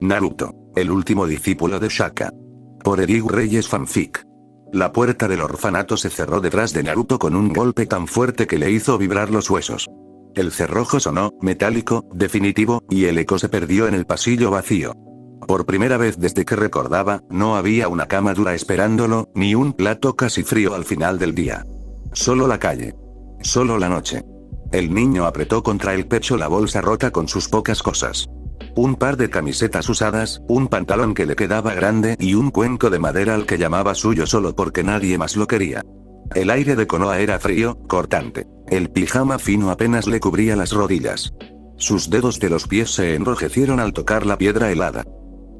Naruto, el último discípulo de Shaka. Por Eric Reyes Fanfic. La puerta del orfanato se cerró detrás de Naruto con un golpe tan fuerte que le hizo vibrar los huesos. El cerrojo sonó, metálico, definitivo, y el eco se perdió en el pasillo vacío. Por primera vez desde que recordaba, no había una cama dura esperándolo, ni un plato casi frío al final del día. Solo la calle. Solo la noche. El niño apretó contra el pecho la bolsa rota con sus pocas cosas. Un par de camisetas usadas, un pantalón que le quedaba grande y un cuenco de madera al que llamaba suyo solo porque nadie más lo quería. El aire de Konoha era frío, cortante. El pijama fino apenas le cubría las rodillas. Sus dedos de los pies se enrojecieron al tocar la piedra helada.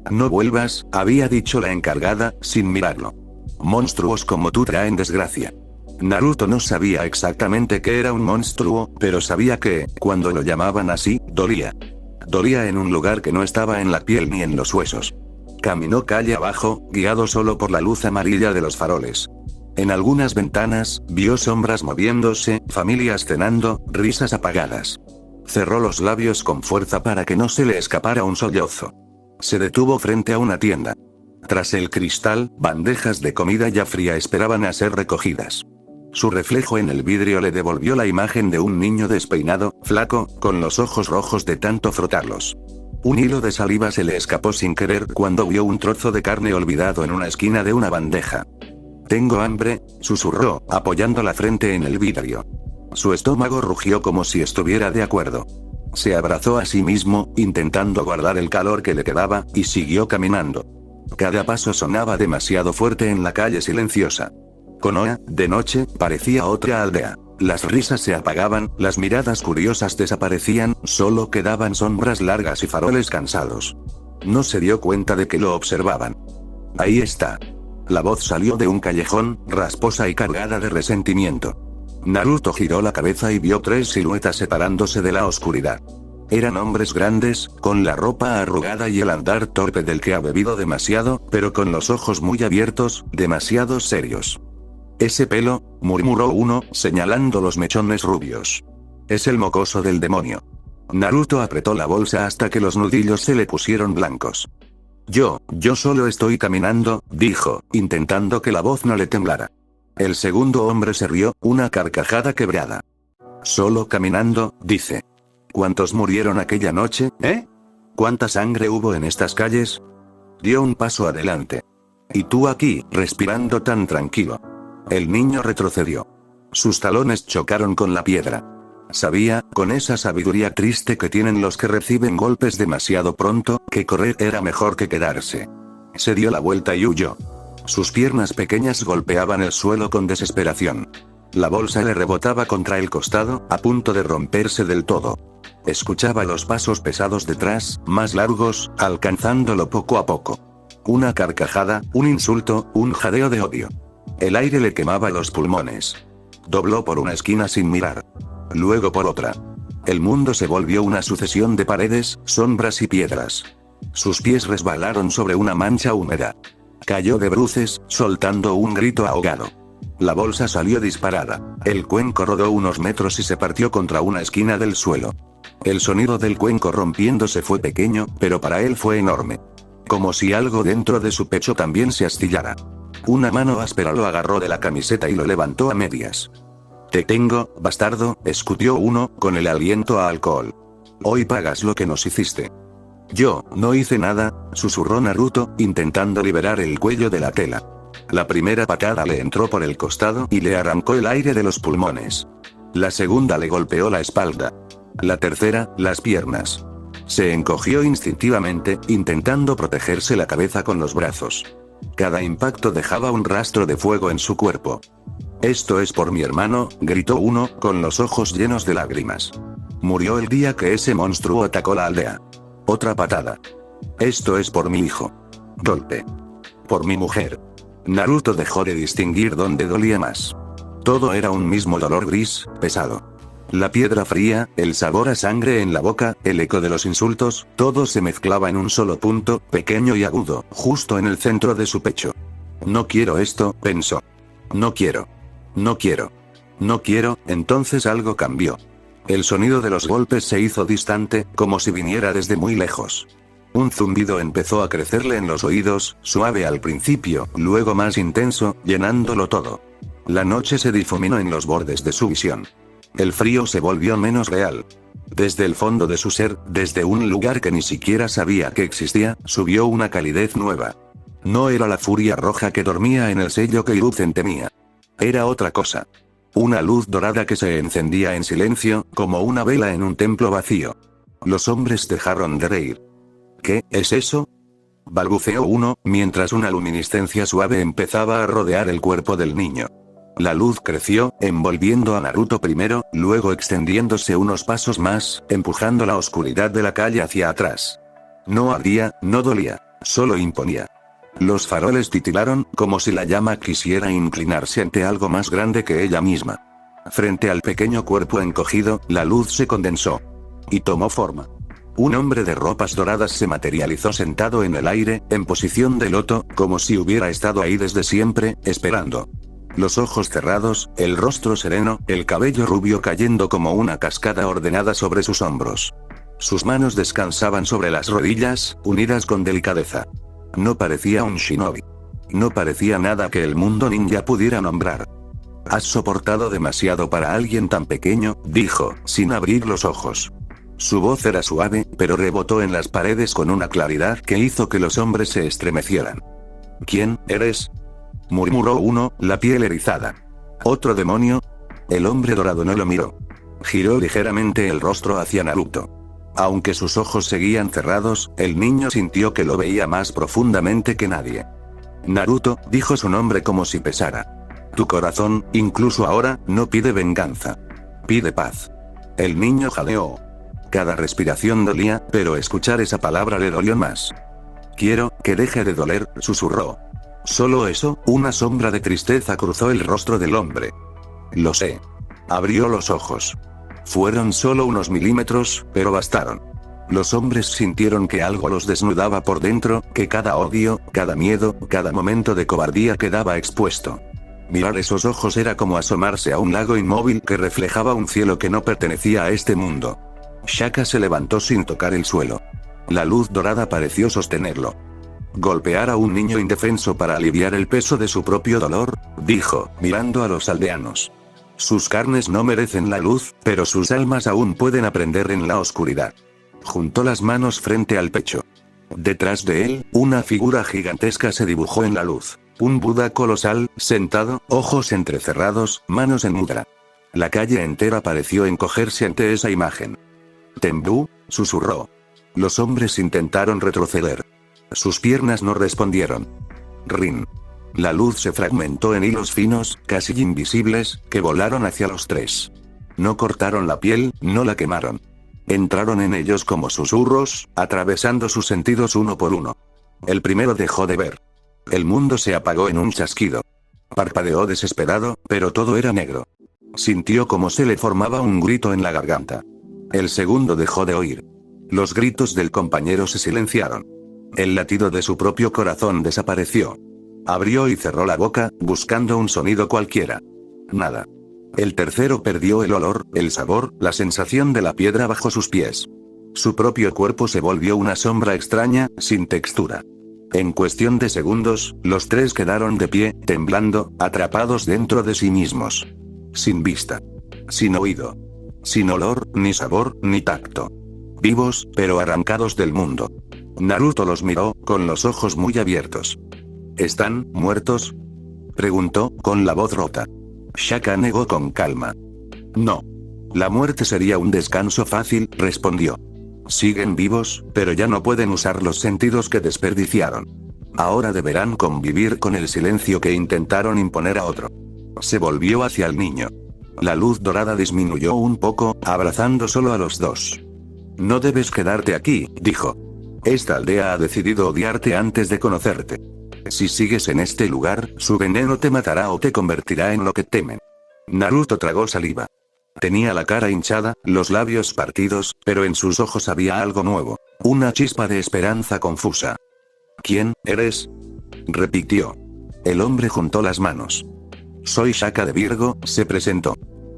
No vuelvas, había dicho la encargada, sin mirarlo. Monstruos como tú traen desgracia. Naruto no sabía exactamente qué era un monstruo, pero sabía que, cuando lo llamaban así, dolía. Dolía en un lugar que no estaba en la piel ni en los huesos. Caminó calle abajo, guiado solo por la luz amarilla de los faroles. En algunas ventanas, vio sombras moviéndose, familias cenando, risas apagadas. Cerró los labios con fuerza para que no se le escapara un sollozo. Se detuvo frente a una tienda. Tras el cristal, bandejas de comida ya fría esperaban a ser recogidas. Su reflejo en el vidrio le devolvió la imagen de un niño despeinado, flaco, con los ojos rojos de tanto frotarlos. Un hilo de saliva se le escapó sin querer cuando vio un trozo de carne olvidado en una esquina de una bandeja. «Tengo hambre», susurró, apoyando la frente en el vidrio. Su estómago rugió como si estuviera de acuerdo. Se abrazó a sí mismo, intentando guardar el calor que le quedaba, y siguió caminando. Cada paso sonaba demasiado fuerte en la calle silenciosa. Konoha, de noche, parecía otra aldea. Las risas se apagaban, las miradas curiosas desaparecían, solo quedaban sombras largas y faroles cansados. No se dio cuenta de que lo observaban. «Ahí está». La voz salió de un callejón, rasposa y cargada de resentimiento. Naruto giró la cabeza y vio tres siluetas separándose de la oscuridad. Eran hombres grandes, con la ropa arrugada y el andar torpe del que ha bebido demasiado, pero con los ojos muy abiertos, demasiado serios. «Ese pelo», murmuró uno, señalando los mechones rubios. «Es el mocoso del demonio». Naruto apretó la bolsa hasta que los nudillos se le pusieron blancos. Yo solo estoy caminando», dijo, intentando que la voz no le temblara. El segundo hombre se rió, una carcajada quebrada. «Solo caminando», dice. «¿Cuántos murieron aquella noche, eh? ¿Cuánta sangre hubo en estas calles?» Dio un paso adelante. «Y tú aquí, respirando tan tranquilo». El niño retrocedió. Sus talones chocaron con la piedra. Sabía, con esa sabiduría triste que tienen los que reciben golpes demasiado pronto, que correr era mejor que quedarse. Se dio la vuelta y huyó. Sus piernas pequeñas golpeaban el suelo con desesperación. La bolsa le rebotaba contra el costado, a punto de romperse del todo. Escuchaba los pasos pesados detrás, más largos, alcanzándolo poco a poco. Una carcajada, un insulto, un jadeo de odio. El aire le quemaba los pulmones. Dobló por una esquina sin mirar. Luego por otra. El mundo se volvió una sucesión de paredes, sombras y piedras. Sus pies resbalaron sobre una mancha húmeda. Cayó de bruces, soltando un grito ahogado. La bolsa salió disparada. El cuenco rodó unos metros y se partió contra una esquina del suelo. El sonido del cuenco rompiéndose fue pequeño, pero para él fue enorme. Como si algo dentro de su pecho también se astillara. Una mano áspera lo agarró de la camiseta y lo levantó a medias. «Te tengo, bastardo», escutió uno, con el aliento a alcohol. «Hoy pagas lo que nos hiciste». «Yo no hice nada», susurró Naruto, intentando liberar el cuello de la tela. La primera patada le entró por el costado y le arrancó el aire de los pulmones. La segunda le golpeó la espalda. La tercera, las piernas. Se encogió instintivamente, intentando protegerse la cabeza con los brazos. Cada impacto dejaba un rastro de fuego en su cuerpo. «Esto es por mi hermano», gritó uno, con los ojos llenos de lágrimas. «Murió el día que ese monstruo atacó la aldea». Otra patada. «Esto es por mi hijo». Golpe. «Por mi mujer». Naruto dejó de distinguir dónde dolía más. Todo era un mismo dolor gris, pesado. La piedra fría, el sabor a sangre en la boca, el eco de los insultos, todo se mezclaba en un solo punto, pequeño y agudo, justo en el centro de su pecho. «No quiero esto», pensó. «No quiero. No quiero. No quiero». Entonces algo cambió. El sonido de los golpes se hizo distante, como si viniera desde muy lejos. Un zumbido empezó a crecerle en los oídos, suave al principio, luego más intenso, llenándolo todo. La noche se difuminó en los bordes de su visión. El frío se volvió menos real. Desde el fondo de su ser, desde un lugar que ni siquiera sabía que existía, subió una calidez nueva. No era la furia roja que dormía en el sello que Hiruzen temía. Era otra cosa. Una luz dorada que se encendía en silencio, como una vela en un templo vacío. Los hombres dejaron de reír. ¿Qué es eso?, balbuceó uno, mientras una luminiscencia suave empezaba a rodear el cuerpo del niño. La luz creció, envolviendo a Naruto primero, luego extendiéndose unos pasos más, empujando la oscuridad de la calle hacia atrás. No ardía, no dolía, solo imponía. Los faroles titilaron, como si la llama quisiera inclinarse ante algo más grande que ella misma. Frente al pequeño cuerpo encogido, la luz se condensó. Y tomó forma. Un hombre de ropas doradas se materializó sentado en el aire, en posición de loto, como si hubiera estado ahí desde siempre, esperando. Los ojos cerrados, el rostro sereno, el cabello rubio cayendo como una cascada ordenada sobre sus hombros. Sus manos descansaban sobre las rodillas, unidas con delicadeza. No parecía un shinobi. No parecía nada que el mundo ninja pudiera nombrar. «Has soportado demasiado para alguien tan pequeño», dijo, sin abrir los ojos. Su voz era suave, pero rebotó en las paredes con una claridad que hizo que los hombres se estremecieran. «¿Quién eres?», murmuró uno, la piel erizada. «¿Otro demonio?». El hombre dorado no lo miró. Giró ligeramente el rostro hacia Naruto. Aunque sus ojos seguían cerrados, el niño sintió que lo veía más profundamente que nadie. «Naruto», dijo su nombre como si pesara. «Tu corazón, incluso ahora, no pide venganza. Pide paz». El niño jadeó. Cada respiración dolía, pero escuchar esa palabra le dolió más. «Quiero que deje de doler», susurró. Solo eso, una sombra de tristeza cruzó el rostro del hombre. «Lo sé». Abrió los ojos. Fueron solo unos milímetros, pero bastaron. Los hombres sintieron que algo los desnudaba por dentro, que cada odio, cada miedo, cada momento de cobardía quedaba expuesto. Mirar esos ojos era como asomarse a un lago inmóvil que reflejaba un cielo que no pertenecía a este mundo. Shaka se levantó sin tocar el suelo. La luz dorada pareció sostenerlo. «Golpear a un niño indefenso para aliviar el peso de su propio dolor», dijo, mirando a los aldeanos. «Sus carnes no merecen la luz, pero sus almas aún pueden aprender en la oscuridad». Juntó las manos frente al pecho. Detrás de él, una figura gigantesca se dibujó en la luz. Un Buda colosal, sentado, ojos entrecerrados, manos en mudra. La calle entera pareció encogerse ante esa imagen. «Tenbu», susurró. Los hombres intentaron retroceder. Sus piernas no respondieron. Rin. La luz se fragmentó en hilos finos, casi invisibles, que volaron hacia los tres. No cortaron la piel, no la quemaron. Entraron en ellos como susurros, atravesando sus sentidos uno por uno. El primero dejó de ver. El mundo se apagó en un chasquido. Parpadeó desesperado, pero todo era negro. Sintió como se le formaba un grito en la garganta. El segundo dejó de oír. Los gritos del compañero se silenciaron. El latido de su propio corazón desapareció. Abrió y cerró la boca, buscando un sonido cualquiera. Nada. El tercero perdió el olor, el sabor, la sensación de la piedra bajo sus pies. Su propio cuerpo se volvió una sombra extraña, sin textura. En cuestión de segundos, los tres quedaron de pie, temblando, atrapados dentro de sí mismos. Sin vista. Sin oído. Sin olor, ni sabor, ni tacto. Vivos, pero arrancados del mundo. Naruto los miró, con los ojos muy abiertos. ¿Están muertos?, preguntó, con la voz rota. Shaka negó con calma. No. La muerte sería un descanso fácil, respondió. Siguen vivos, pero ya no pueden usar los sentidos que desperdiciaron. Ahora deberán convivir con el silencio que intentaron imponer a otro. Se volvió hacia el niño. La luz dorada disminuyó un poco, abrazando solo a los dos. «No debes quedarte aquí», dijo. «Esta aldea ha decidido odiarte antes de conocerte. Si sigues en este lugar, su veneno te matará o te convertirá en lo que temen». Naruto tragó saliva. Tenía la cara hinchada, los labios partidos, pero en sus ojos había algo nuevo. Una chispa de esperanza confusa. «¿Quién eres?», repitió. El hombre juntó las manos. «Soy Shaka de Virgo», se presentó.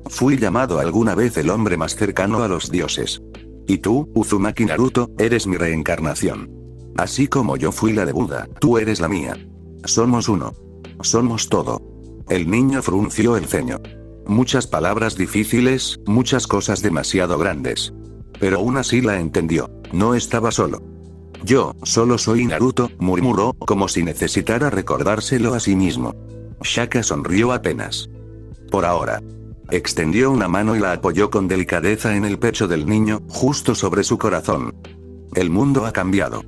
«Fui llamado alguna vez el hombre más cercano a los dioses. Y tú, Uzumaki Naruto, eres mi reencarnación». Así como yo fui la de Buda, tú eres la mía. Somos uno. Somos todo. El niño frunció el ceño. Muchas palabras difíciles, muchas cosas demasiado grandes. Pero aún así la entendió. No estaba solo. Yo, solo soy Naruto, murmuró, como si necesitara recordárselo a sí mismo. Shaka sonrió apenas. Por ahora. Extendió una mano y la apoyó con delicadeza en el pecho del niño, justo sobre su corazón. El mundo ha cambiado.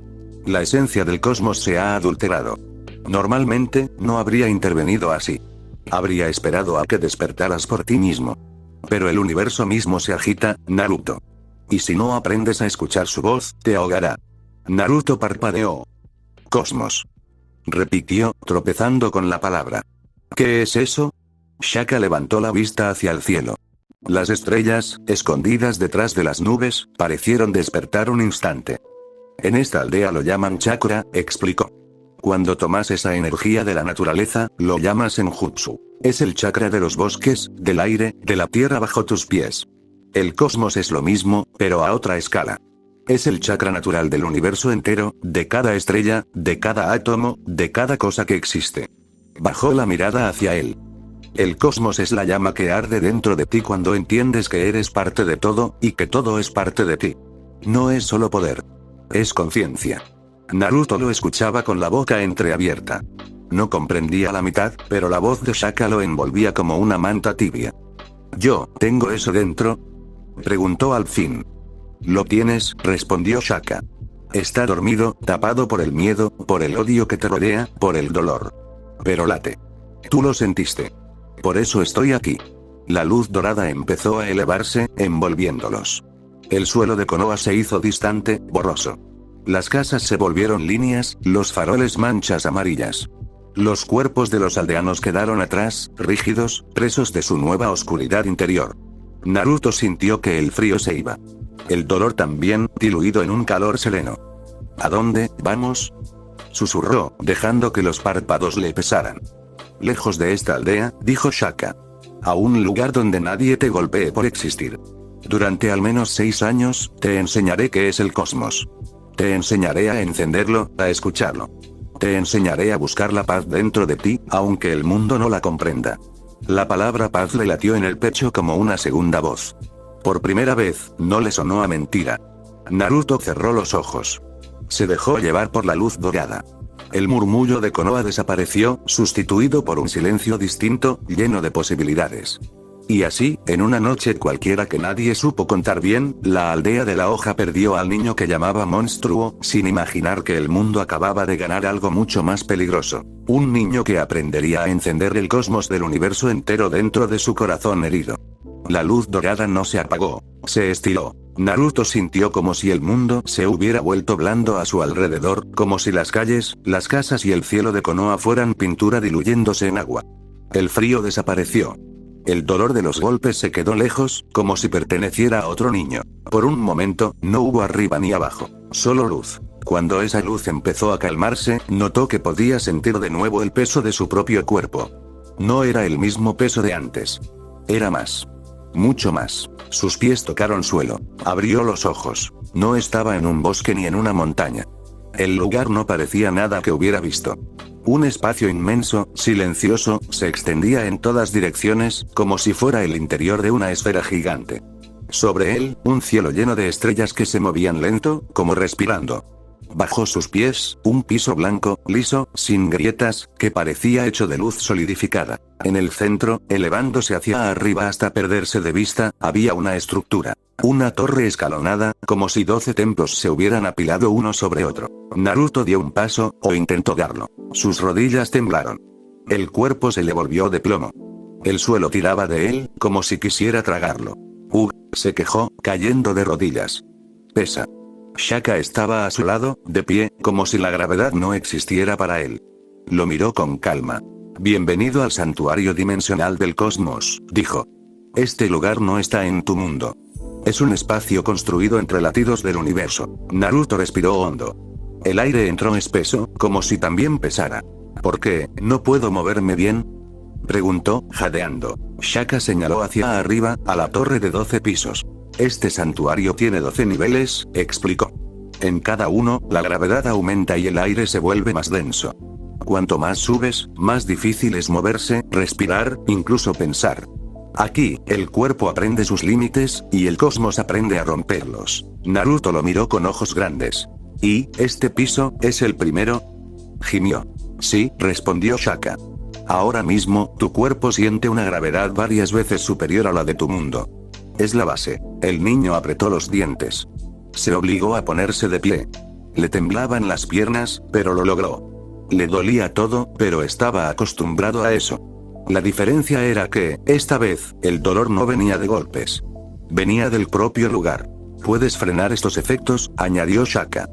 La esencia del cosmos se ha adulterado. Normalmente, no habría intervenido así. Habría esperado a que despertaras por ti mismo. Pero el universo mismo se agita, Naruto. Y si no aprendes a escuchar su voz, te ahogará. Naruto parpadeó. Cosmos. Repitió, tropezando con la palabra. ¿Qué es eso? Shaka levantó la vista hacia el cielo. Las estrellas, escondidas detrás de las nubes, parecieron despertar un instante. En esta aldea lo llaman chakra, explicó. Cuando tomas esa energía de la naturaleza, lo llamas senjutsu. Es el chakra de los bosques, del aire, de la tierra bajo tus pies. El cosmos es lo mismo, pero a otra escala. Es el chakra natural del universo entero, de cada estrella, de cada átomo, de cada cosa que existe. Bajó la mirada hacia él. El cosmos es la llama que arde dentro de ti cuando entiendes que eres parte de todo, y que todo es parte de ti. No es solo poder. Es conciencia. Naruto lo escuchaba con la boca entreabierta. No comprendía la mitad, pero la voz de Shaka lo envolvía como una manta tibia. ¿Yo tengo eso dentro? Preguntó al fin. Lo tienes, respondió Shaka. Está dormido, tapado por el miedo, por el odio que te rodea, por el dolor. Pero late. Tú lo sentiste. Por eso estoy aquí. La luz dorada empezó a elevarse, envolviéndolos. El suelo de Konoha se hizo distante, borroso. Las casas se volvieron líneas, los faroles manchas amarillas. Los cuerpos de los aldeanos quedaron atrás, rígidos, presos de su nueva oscuridad interior. Naruto sintió que el frío se iba. El dolor también, diluido en un calor sereno. ¿A dónde vamos? Susurró, dejando que los párpados le pesaran. Lejos de esta aldea, dijo Shaka. A un lugar donde nadie te golpee por existir. Durante al menos 6 años, te enseñaré qué es el cosmos. Te enseñaré a encenderlo, a escucharlo. Te enseñaré a buscar la paz dentro de ti, aunque el mundo no la comprenda. La palabra paz le latió en el pecho como una segunda voz. Por primera vez, no le sonó a mentira. Naruto cerró los ojos. Se dejó llevar por la luz dorada. El murmullo de Konoha desapareció, sustituido por un silencio distinto, lleno de posibilidades. Y así, en una noche cualquiera que nadie supo contar bien, la aldea de la hoja perdió al niño que llamaba monstruo, sin imaginar que el mundo acababa de ganar algo mucho más peligroso. Un niño que aprendería a encender el cosmos del universo entero dentro de su corazón herido. La luz dorada no se apagó, se estiló. Naruto sintió como si el mundo se hubiera vuelto blando a su alrededor, como si las calles, las casas y el cielo de Konoha fueran pintura diluyéndose en agua. El frío desapareció. El dolor de los golpes se quedó lejos, como si perteneciera a otro niño. Por un momento, no hubo arriba ni abajo, solo luz. Cuando esa luz empezó a calmarse, notó que podía sentir de nuevo el peso de su propio cuerpo. No era el mismo peso de antes. Era más. Mucho más. Sus pies tocaron suelo. Abrió los ojos. No estaba en un bosque ni en una montaña. El lugar no parecía nada que hubiera visto. Un espacio inmenso, silencioso, se extendía en todas direcciones, como si fuera el interior de una esfera gigante. Sobre él, un cielo lleno de estrellas que se movían lento, como respirando. Bajo sus pies, un piso blanco, liso, sin grietas, que parecía hecho de luz solidificada. En el centro, elevándose hacia arriba hasta perderse de vista, había una estructura. Una torre escalonada, como si 12 templos se hubieran apilado uno sobre otro. Naruto dio un paso, o intentó darlo. Sus rodillas temblaron. El cuerpo se le volvió de plomo. El suelo tiraba de él, como si quisiera tragarlo. Se quejó, cayendo de rodillas. Pesa. Shaka estaba a su lado, de pie, como si la gravedad no existiera para él. Lo miró con calma. Bienvenido al santuario dimensional del cosmos, dijo. Este lugar no está en tu mundo. Es un espacio construido entre latidos del universo. Naruto respiró hondo. El aire entró espeso, como si también pesara. ¿Por qué, no puedo moverme bien? Preguntó, jadeando. Shaka señaló hacia arriba, a la torre de 12 pisos. Este santuario tiene 12 niveles, explicó. En cada uno, la gravedad aumenta y el aire se vuelve más denso. Cuanto más subes, más difícil es moverse, respirar, incluso pensar. Aquí, el cuerpo aprende sus límites, y el cosmos aprende a romperlos. Naruto lo miró con ojos grandes. ¿Y, este piso, es el primero? Gimió. Sí, respondió Shaka. Ahora mismo, tu cuerpo siente una gravedad varias veces superior a la de tu mundo. Es la base. El niño apretó los dientes. Se obligó a ponerse de pie. Le temblaban las piernas, pero lo logró. Le dolía todo, pero estaba acostumbrado a eso. La diferencia era que, esta vez, el dolor no venía de golpes. Venía del propio lugar. Puedes frenar estos efectos, añadió Shaka.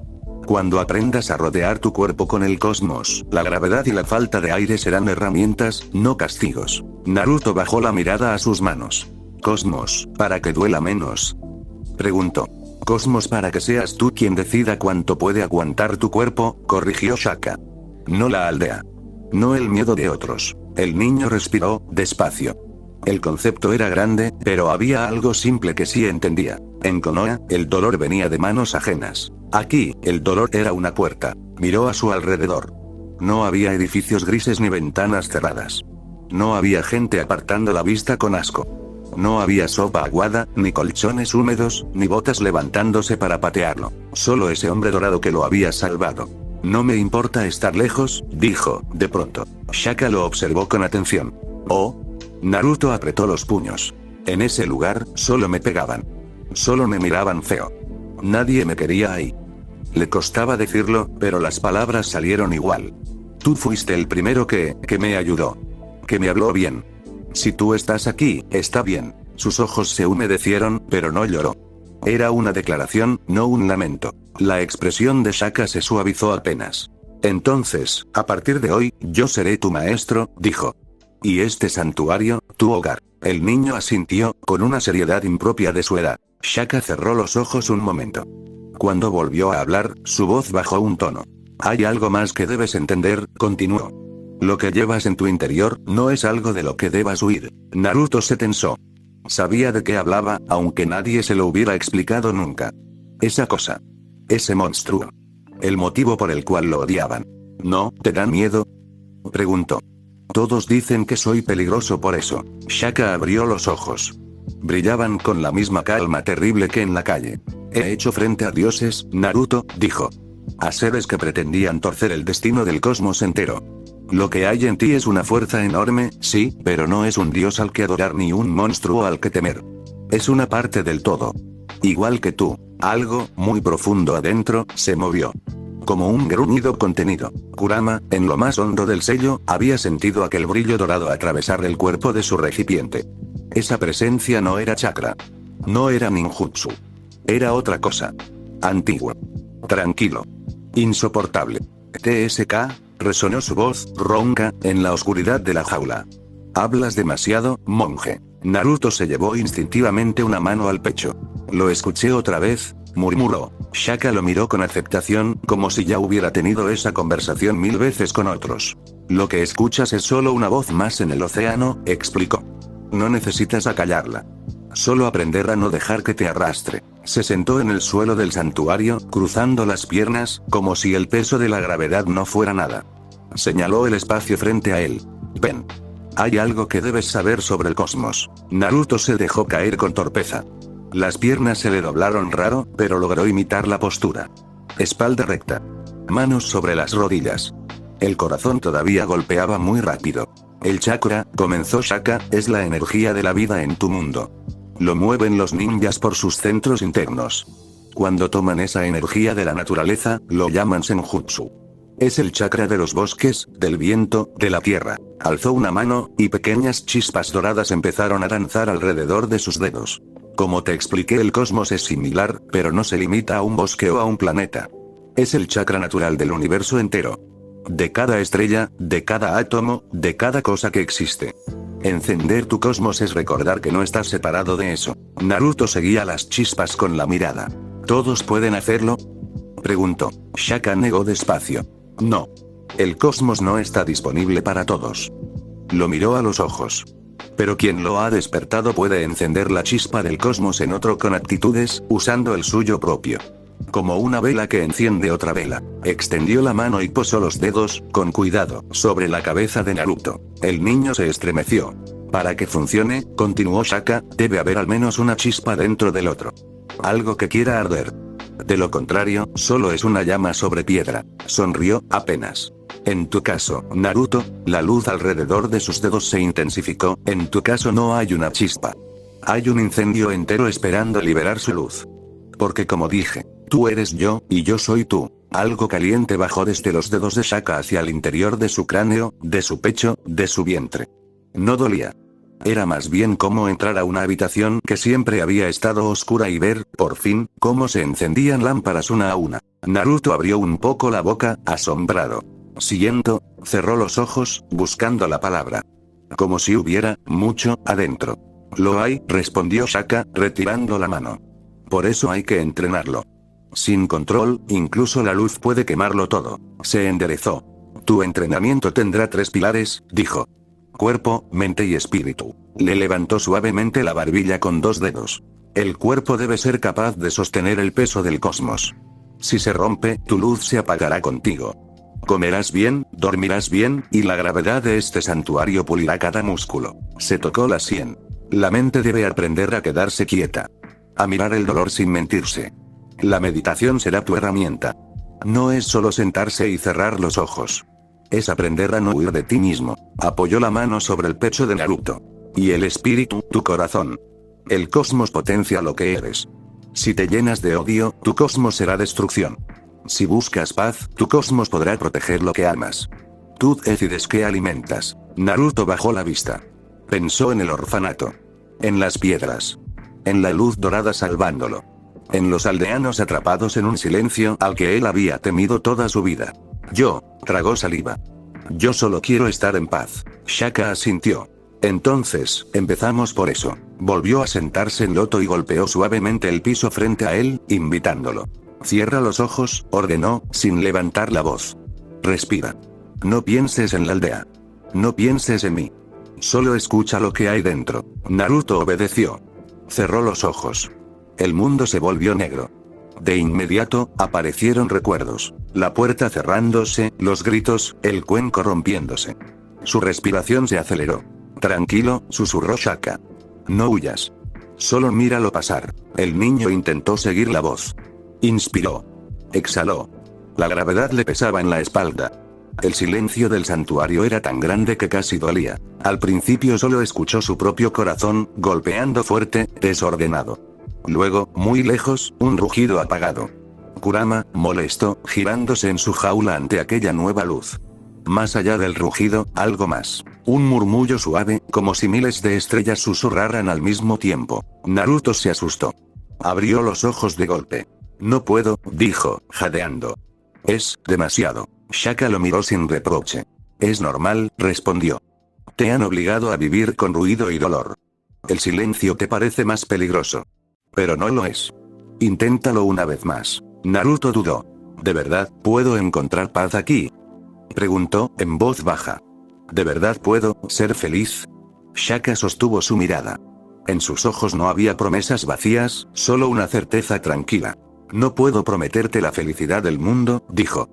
Cuando aprendas a rodear tu cuerpo con el cosmos, la gravedad y la falta de aire serán herramientas, no castigos. Naruto bajó la mirada a sus manos. Cosmos, para que duela menos. Preguntó. Cosmos para que seas tú quien decida cuánto puede aguantar tu cuerpo, corrigió Shaka. No la aldea. No el miedo de otros. El niño respiró, despacio. El concepto era grande, pero había algo simple que sí entendía. En Konoha, el dolor venía de manos ajenas. Aquí, el dolor era una puerta. Miró a su alrededor. No había edificios grises ni ventanas cerradas. No había gente apartando la vista con asco. No había sopa aguada, ni colchones húmedos, ni botas levantándose para patearlo. Solo ese hombre dorado que lo había salvado. No me importa estar lejos, dijo, de pronto. Shaka lo observó con atención. Oh. Naruto apretó los puños. En ese lugar, solo me pegaban. Solo me miraban feo. Nadie me quería ahí. Le costaba decirlo, pero las palabras salieron igual. Tú fuiste el primero que me ayudó. Que me habló bien. Si tú estás aquí, está bien. Sus ojos se humedecieron, pero no lloró. Era una declaración, no un lamento. La expresión de Shaka se suavizó apenas. Entonces, a partir de hoy, yo seré tu maestro, dijo. Y este santuario, tu hogar. El niño asintió, con una seriedad impropia de su edad. Shaka cerró los ojos un momento. Cuando volvió a hablar, su voz bajó un tono. Hay algo más que debes entender, continuó. Lo que llevas en tu interior, no es algo de lo que debas huir. Naruto se tensó. Sabía de qué hablaba, aunque nadie se lo hubiera explicado nunca. Esa cosa. Ese monstruo. El motivo por el cual lo odiaban. ¿No te dan miedo? Preguntó. Todos dicen que soy peligroso por eso. Shaka abrió los ojos. Brillaban con la misma calma terrible que en la calle. He hecho frente a dioses, Naruto, dijo. A seres que pretendían torcer el destino del cosmos entero. Lo que hay en ti es una fuerza enorme, sí, pero no es un dios al que adorar ni un monstruo al que temer. Es una parte del todo. Igual que tú, algo, muy profundo adentro, se movió. Como un gruñido contenido. Kurama, en lo más hondo del sello, había sentido aquel brillo dorado atravesar el cuerpo de su recipiente. Esa presencia no era chakra. No era ninjutsu. Era otra cosa. Antiguo. Tranquilo. Insoportable. TSK, resonó su voz, ronca, en la oscuridad de la jaula. Hablas demasiado, monje. Naruto se llevó instintivamente una mano al pecho. Lo escuché otra vez, murmuró. Shaka lo miró con aceptación, como si ya hubiera tenido esa conversación 1000 veces con otros. Lo que escuchas es solo una voz más en el océano, explicó. No necesitas acallarla. Solo aprender a no dejar que te arrastre. Se sentó en el suelo del santuario, cruzando las piernas, como si el peso de la gravedad no fuera nada. Señaló el espacio frente a él. Ven. Hay algo que debes saber sobre el cosmos. Naruto se dejó caer con torpeza. Las piernas se le doblaron raro, pero logró imitar la postura. Espalda recta. Manos sobre las rodillas. El corazón todavía golpeaba muy rápido. El chakra, comenzó Shaka, es la energía de la vida en tu mundo. Lo mueven los ninjas por sus centros internos. Cuando toman esa energía de la naturaleza, lo llaman senjutsu. Es el chakra de los bosques, del viento, de la tierra. Alzó una mano, y pequeñas chispas doradas empezaron a danzar alrededor de sus dedos. Como te expliqué, el cosmos es similar, pero no se limita a un bosque o a un planeta. Es el chakra natural del universo entero. De cada estrella, de cada átomo, de cada cosa que existe. Encender tu cosmos es recordar que no estás separado de eso. Naruto seguía las chispas con la mirada. ¿Todos pueden hacerlo?, preguntó. Shaka negó despacio. No. El cosmos no está disponible para todos. Lo miró a los ojos. Pero quien lo ha despertado puede encender la chispa del cosmos en otro con aptitudes, usando el suyo propio. Como una vela que enciende otra vela. Extendió la mano y posó los dedos, con cuidado, sobre la cabeza de Naruto. El niño se estremeció. Para que funcione, continuó Shaka, debe haber al menos una chispa dentro del otro. Algo que quiera arder. De lo contrario, solo es una llama sobre piedra. Sonrió, apenas. En tu caso, Naruto, la luz alrededor de sus dedos se intensificó, en tu caso no hay una chispa. Hay un incendio entero esperando liberar su luz. Porque como dije, tú eres yo, y yo soy tú. Algo caliente bajó desde los dedos de Shaka hacia el interior de su cráneo, de su pecho, de su vientre. No dolía. Era más bien como entrar a una habitación que siempre había estado oscura y ver, por fin, cómo se encendían lámparas una a una. Naruto abrió un poco la boca, asombrado. Siguiendo, cerró los ojos, buscando la palabra. Como si hubiera, mucho, adentro. Lo hay, respondió Shaka, retirando la mano. Por eso hay que entrenarlo. Sin control, incluso la luz puede quemarlo todo. Se enderezó. Tu entrenamiento tendrá 3 pilares, dijo. Cuerpo, mente y espíritu. Le levantó suavemente la barbilla con 2 dedos. El cuerpo debe ser capaz de sostener el peso del cosmos. Si se rompe, tu luz se apagará contigo. Comerás bien, dormirás bien, y la gravedad de este santuario pulirá cada músculo. Se tocó la sien. La mente debe aprender a quedarse quieta. A mirar el dolor sin mentirse. La meditación será tu herramienta. No es solo sentarse y cerrar los ojos. Es aprender a no huir de ti mismo. Apoyó la mano sobre el pecho de Naruto. Y el espíritu, tu corazón. El cosmos potencia lo que eres. Si te llenas de odio, tu cosmos será destrucción. Si buscas paz, tu cosmos podrá proteger lo que amas. Tú decides qué alimentas. Naruto bajó la vista. Pensó en el orfanato. En las piedras. En la luz dorada salvándolo. En los aldeanos atrapados en un silencio al que él había temido toda su vida. Tragó saliva. Yo solo quiero estar en paz. Shaka asintió. Entonces, empezamos por eso. Volvió a sentarse en loto y golpeó suavemente el piso frente a él, invitándolo. Cierra los ojos, ordenó, sin levantar la voz. Respira. No pienses en la aldea. No pienses en mí. Solo escucha lo que hay dentro. Naruto obedeció. Cerró los ojos. El mundo se volvió negro. De inmediato, aparecieron recuerdos. La puerta cerrándose, los gritos, el cuenco rompiéndose. Su respiración se aceleró. Tranquilo, susurró Shaka. No huyas. Solo míralo pasar. El niño intentó seguir la voz. Inspiró. Exhaló. La gravedad le pesaba en la espalda. El silencio del santuario era tan grande que casi dolía. Al principio solo escuchó su propio corazón, golpeando fuerte, desordenado. Luego, muy lejos, un rugido apagado. Kurama, molesto, girándose en su jaula ante aquella nueva luz. Más allá del rugido, algo más. Un murmullo suave, como si miles de estrellas susurraran al mismo tiempo. Naruto se asustó. Abrió los ojos de golpe. No puedo, dijo, jadeando. Es demasiado. Shaka lo miró sin reproche. Es normal, respondió. Te han obligado a vivir con ruido y dolor. El silencio te parece más peligroso. Pero no lo es. Inténtalo una vez más. Naruto dudó. ¿De verdad puedo encontrar paz aquí? Preguntó, en voz baja. ¿De verdad puedo ser feliz? Shaka sostuvo su mirada. En sus ojos no había promesas vacías, solo una certeza tranquila. No puedo prometerte la felicidad del mundo, dijo.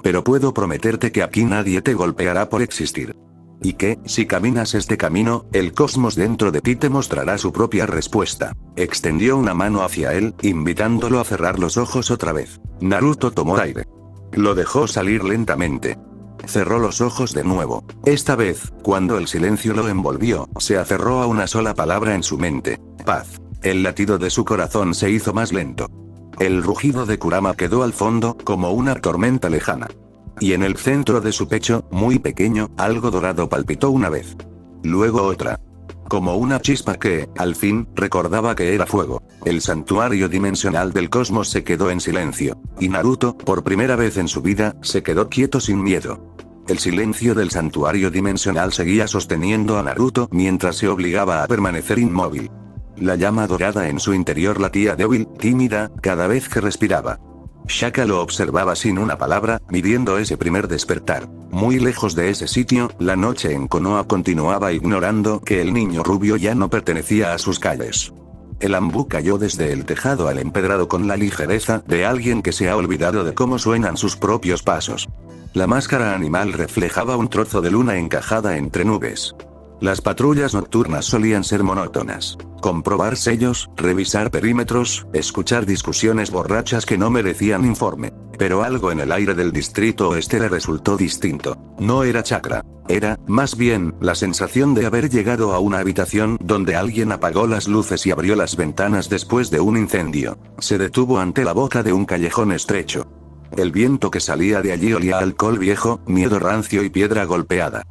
Pero puedo prometerte que aquí nadie te golpeará por existir. Y que, si caminas este camino, el cosmos dentro de ti te mostrará su propia respuesta. Extendió una mano hacia él, invitándolo a cerrar los ojos otra vez. Naruto tomó aire. Lo dejó salir lentamente. Cerró los ojos de nuevo. Esta vez, cuando el silencio lo envolvió, se aferró a una sola palabra en su mente. Paz. El latido de su corazón se hizo más lento. El rugido de Kurama quedó al fondo, como una tormenta lejana. Y en el centro de su pecho, muy pequeño, algo dorado palpitó una vez. Luego otra. Como una chispa que, al fin, recordaba que era fuego. El santuario dimensional del cosmos se quedó en silencio. Y Naruto, por primera vez en su vida, se quedó quieto sin miedo. El silencio del santuario dimensional seguía sosteniendo a Naruto mientras se obligaba a permanecer inmóvil. La llama dorada en su interior latía débil, tímida, cada vez que respiraba. Shaka lo observaba sin una palabra, midiendo ese primer despertar. Muy lejos de ese sitio, la noche en Konoha continuaba ignorando que el niño rubio ya no pertenecía a sus calles. El Ambu cayó desde el tejado al empedrado con la ligereza de alguien que se ha olvidado de cómo suenan sus propios pasos. La máscara animal reflejaba un trozo de luna encajada entre nubes. Las patrullas nocturnas solían ser monótonas. Comprobar sellos, revisar perímetros, escuchar discusiones borrachas que no merecían informe. Pero algo en el aire del distrito oeste le resultó distinto. No era chakra. Era, más bien, la sensación de haber llegado a una habitación donde alguien apagó las luces y abrió las ventanas después de un incendio. Se detuvo ante la boca de un callejón estrecho. El viento que salía de allí olía a alcohol viejo, miedo rancio y piedra golpeada.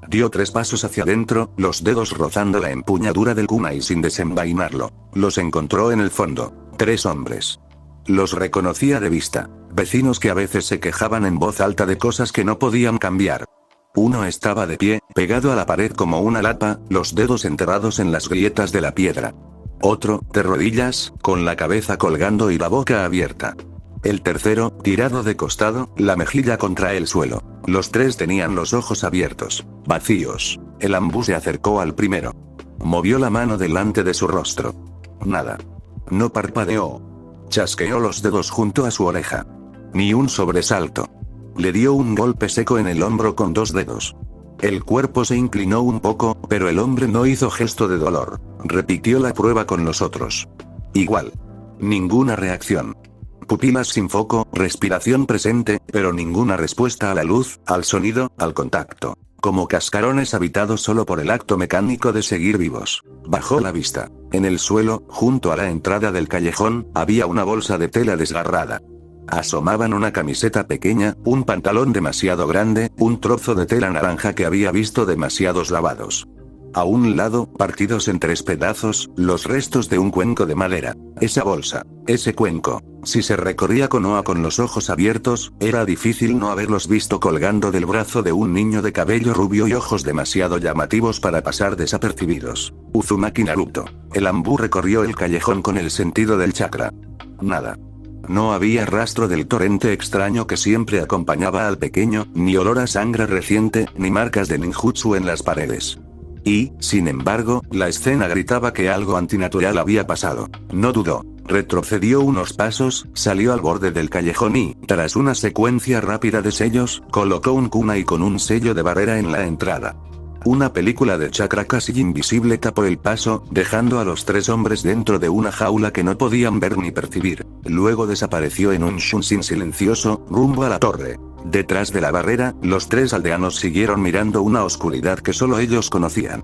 Dio 3 pasos hacia adentro, los dedos rozando la empuñadura del kunai sin desenvainarlo. Los encontró en el fondo. 3 hombres. Los reconocía de vista. Vecinos que a veces se quejaban en voz alta de cosas que no podían cambiar. Uno estaba de pie, pegado a la pared como una lapa, los dedos enterrados en las grietas de la piedra. Otro, de rodillas, con la cabeza colgando y la boca abierta. El tercero, tirado de costado, la mejilla contra el suelo. Los 3 tenían los ojos abiertos, vacíos. El Ambu se acercó al primero. Movió la mano delante de su rostro. Nada. No parpadeó. Chasqueó los dedos junto a su oreja. Ni un sobresalto. Le dio un golpe seco en el hombro con 2 dedos. El cuerpo se inclinó un poco, pero el hombre no hizo gesto de dolor. Repitió la prueba con los otros. Igual. Ninguna reacción. Pupilas sin foco, respiración presente, pero ninguna respuesta a la luz, al sonido, al contacto. Como cascarones habitados solo por el acto mecánico de seguir vivos. Bajó la vista. En el suelo, junto a la entrada del callejón, había una bolsa de tela desgarrada. Asomaban una camiseta pequeña, un pantalón demasiado grande, un trozo de tela naranja que había visto demasiados lavados. A un lado, partidos en 3 pedazos, los restos de un cuenco de madera. Esa bolsa, ese cuenco. Si se recorría con Oa con los ojos abiertos, era difícil no haberlos visto colgando del brazo de un niño de cabello rubio y ojos demasiado llamativos para pasar desapercibidos. Uzumaki Naruto. El Ambu recorrió el callejón con el sentido del chakra. Nada. No había rastro del torrente extraño que siempre acompañaba al pequeño, ni olor a sangre reciente, ni marcas de ninjutsu en las paredes. Y, sin embargo, la escena gritaba que algo antinatural había pasado. No dudó. Retrocedió unos pasos, salió al borde del callejón y, tras una secuencia rápida de sellos, colocó un kunai con un sello de barrera en la entrada. Una película de chakra casi invisible tapó el paso, dejando a los 3 hombres dentro de una jaula que no podían ver ni percibir. Luego desapareció en un shunshin silencioso, rumbo a la torre. Detrás de la barrera, los 3 aldeanos siguieron mirando una oscuridad que solo ellos conocían.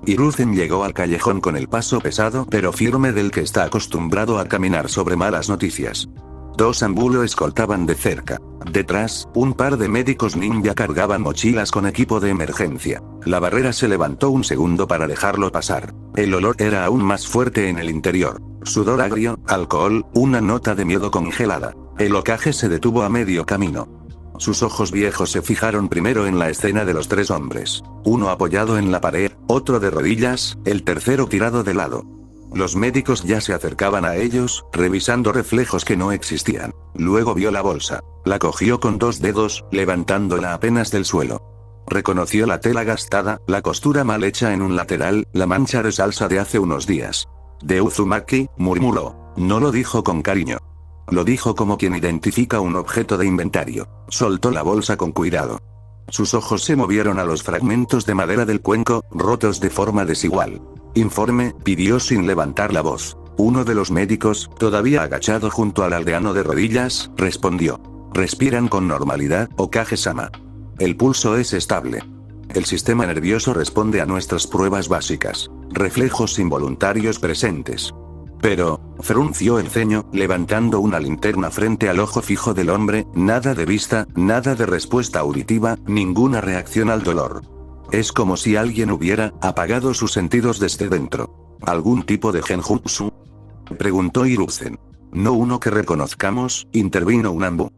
Hiruzen llegó al callejón con el paso pesado pero firme del que está acostumbrado a caminar sobre malas noticias. 2 Ambu lo escoltaban de cerca. Detrás, un par de médicos ninja cargaban mochilas con equipo de emergencia. La barrera se levantó un segundo para dejarlo pasar. El olor era aún más fuerte en el interior. Sudor agrio, alcohol, una nota de miedo congelada. El ocaje se detuvo a medio camino. Sus ojos viejos se fijaron primero en la escena de los 3 hombres. Uno apoyado en la pared, otro de rodillas, el tercero tirado de lado. Los médicos ya se acercaban a ellos, revisando reflejos que no existían. Luego vio la bolsa. La cogió con 2 dedos, levantándola apenas del suelo. Reconoció la tela gastada, la costura mal hecha en un lateral, la mancha de salsa de hace unos días. De Uzumaki, murmuró. No lo dijo con cariño. Lo dijo como quien identifica un objeto de inventario. Soltó la bolsa con cuidado. Sus ojos se movieron a los fragmentos de madera del cuenco, rotos de forma desigual. Informe, pidió sin levantar la voz. Uno de los médicos, todavía agachado junto al aldeano de rodillas, respondió. Respiran con normalidad, Okage-sama. El pulso es estable. El sistema nervioso responde a nuestras pruebas básicas. Reflejos involuntarios presentes. Pero, frunció el ceño, levantando una linterna frente al ojo fijo del hombre, nada de vista, nada de respuesta auditiva, ninguna reacción al dolor. Es como si alguien hubiera apagado sus sentidos desde dentro. ¿Algún tipo de genjutsu?, preguntó Hiruzen. No uno que reconozcamos, intervino un Ambu.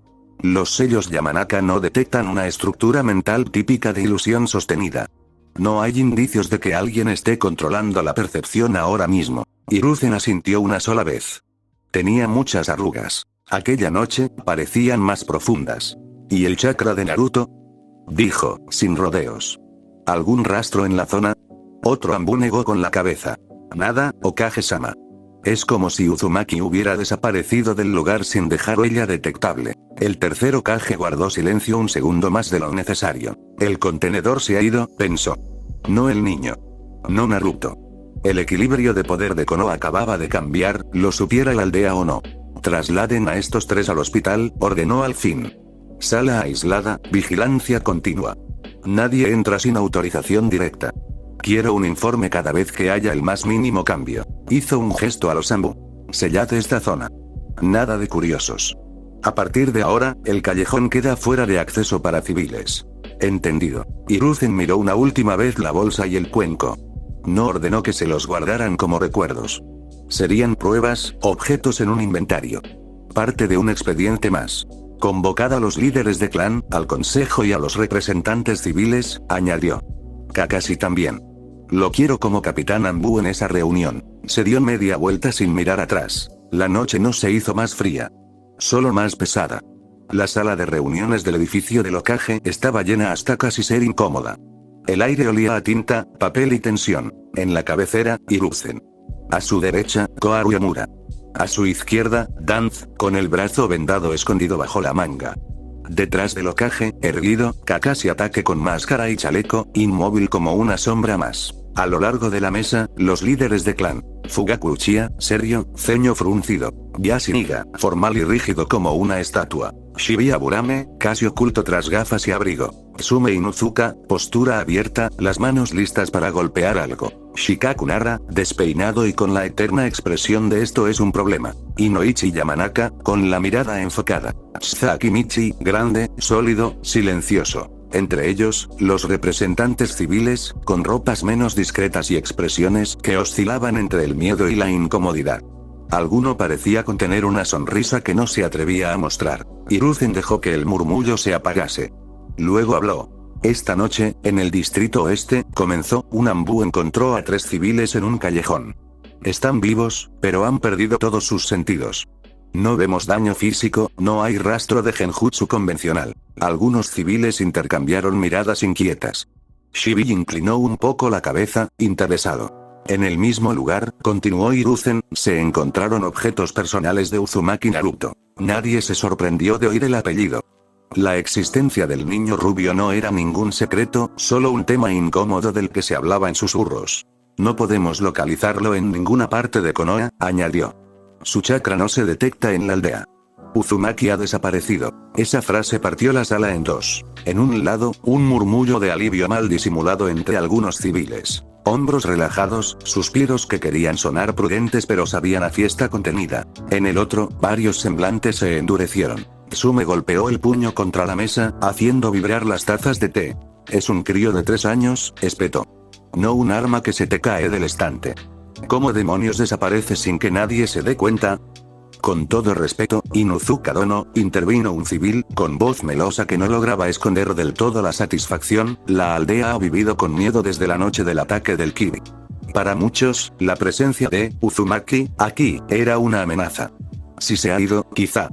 Los sellos Yamanaka no detectan una estructura mental típica de ilusión sostenida. No hay indicios de que alguien esté controlando la percepción ahora mismo. Hiruzen asintió una sola vez. Tenía muchas arrugas. Aquella noche, parecían más profundas. ¿Y el chakra de Naruto?, dijo, sin rodeos. ¿Algún rastro en la zona? Otro Ambu negó con la cabeza. Nada, Okage-sama. Es como si Uzumaki hubiera desaparecido del lugar sin dejar huella detectable. El tercer Hokage guardó silencio un segundo más de lo necesario. El contenedor se ha ido, pensó. No el niño. No Naruto. El equilibrio de poder de Konoha acababa de cambiar, lo supiera la aldea o no. Trasladen a estos tres al hospital, ordenó al fin. Sala aislada, vigilancia continua. Nadie entra sin autorización directa. Quiero un informe cada vez que haya el más mínimo cambio. Hizo un gesto a los Zambu. Sellad esta zona. Nada de curiosos. A partir de ahora, el callejón queda fuera de acceso para civiles. Entendido. Hiruzen miró una última vez la bolsa y el cuenco. No ordenó que se los guardaran como recuerdos. Serían pruebas, objetos en un inventario. Parte de un expediente más. Convocad a los líderes de clan, al consejo y a los representantes civiles, añadió. Kakashi también. Lo quiero como capitán Anbu en esa reunión. Se dio media vuelta sin mirar atrás. La noche no se hizo más fría. Solo más pesada. La sala de reuniones del edificio del Hokage estaba llena hasta casi ser incómoda. El aire olía a tinta, papel y tensión. En la cabecera, Hiruzen. A su derecha, Koharu Yamura. A su izquierda, Danz, con el brazo vendado escondido bajo la manga. Detrás del Hokage, erguido, Kakashi ataque con máscara y chaleco, inmóvil como una sombra más. A lo largo de la mesa, los líderes de clan. Fugaku Uchiha, serio, ceño fruncido. Yashiniga, formal y rígido como una estatua. Shibuya Burame, casi oculto tras gafas y abrigo. Tsume Inuzuka, postura abierta, las manos listas para golpear algo. Shikaku Nara, despeinado y con la eterna expresión de esto es un problema. Inoichi Yamanaka, con la mirada enfocada. Sasaki Michi, grande, sólido, silencioso. Entre ellos, los representantes civiles, con ropas menos discretas y expresiones que oscilaban entre el miedo y la incomodidad. Alguno parecía contener una sonrisa que no se atrevía a mostrar. Hiruzen dejó que el murmullo se apagase. Luego habló. Esta noche, en el distrito oeste, comenzó, un Anbu encontró a 3 civiles en un callejón. Están vivos, pero han perdido todos sus sentidos. No vemos daño físico, no hay rastro de genjutsu convencional. Algunos civiles intercambiaron miradas inquietas. Shibi inclinó un poco la cabeza, interesado. En el mismo lugar, continuó Hiruzen, se encontraron objetos personales de Uzumaki Naruto. Nadie se sorprendió de oír el apellido. La existencia del niño rubio no era ningún secreto, solo un tema incómodo del que se hablaba en susurros. No podemos localizarlo en ninguna parte de Konoha, añadió. Su chakra no se detecta en la aldea. Uzumaki ha desaparecido. Esa frase partió la sala en dos. En un lado, un murmullo de alivio mal disimulado entre algunos civiles. Hombros relajados, suspiros que querían sonar prudentes pero sabían a fiesta contenida. En el otro, varios semblantes se endurecieron. Tsume golpeó el puño contra la mesa, haciendo vibrar las tazas de té. Es un crío de 3 años, espetó. No un arma que se te cae del estante. ¿Cómo demonios desaparece sin que nadie se dé cuenta? Con todo respeto, Inuzuka Dono, intervino un civil, con voz melosa que no lograba esconder del todo la satisfacción, la aldea ha vivido con miedo desde la noche del ataque del Kibi. Para muchos, la presencia de Uzumaki, aquí, era una amenaza. Si se ha ido, quizá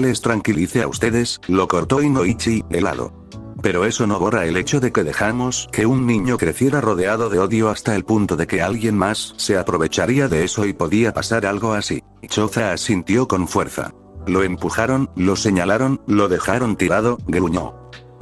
les tranquilice a ustedes, lo cortó Inoichi, helado. Pero eso no borra el hecho de que dejamos que un niño creciera rodeado de odio hasta el punto de que alguien más se aprovecharía de eso y podía pasar algo así. Choza asintió con fuerza. Lo empujaron, lo señalaron, lo dejaron tirado, gruñó.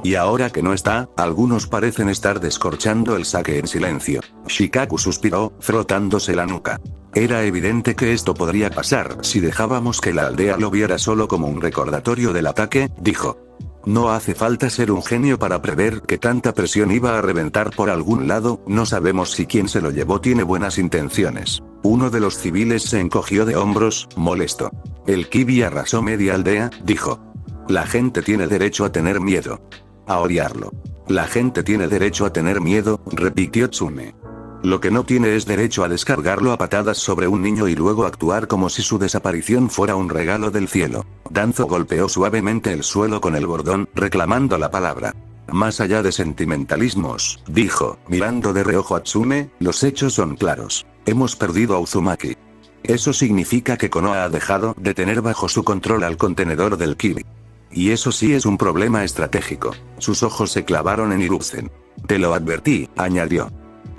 Y ahora que no está, algunos parecen estar descorchando el sake en silencio. Shikaku suspiró, frotándose la nuca. Era evidente que esto podría pasar si dejábamos que la aldea lo viera solo como un recordatorio del ataque, dijo. No hace falta ser un genio para prever que tanta presión iba a reventar por algún lado, no sabemos si quien se lo llevó tiene buenas intenciones. Uno de los civiles se encogió de hombros, molesto. El Kibi arrasó media aldea, dijo. La gente tiene derecho a tener miedo. A odiarlo. La gente tiene derecho a tener miedo, repitió Tsume. Lo que no tiene es derecho a descargarlo a patadas sobre un niño y luego actuar como si su desaparición fuera un regalo del cielo. Danzo golpeó suavemente el suelo con el bordón, reclamando la palabra. Más allá de sentimentalismos, dijo, mirando de reojo a Tsume, los hechos son claros. Hemos perdido a Uzumaki. Eso significa que Konoha ha dejado de tener bajo su control al contenedor del Kibi. Y eso sí es un problema estratégico. Sus ojos se clavaron en Hiruzen. Te lo advertí, añadió.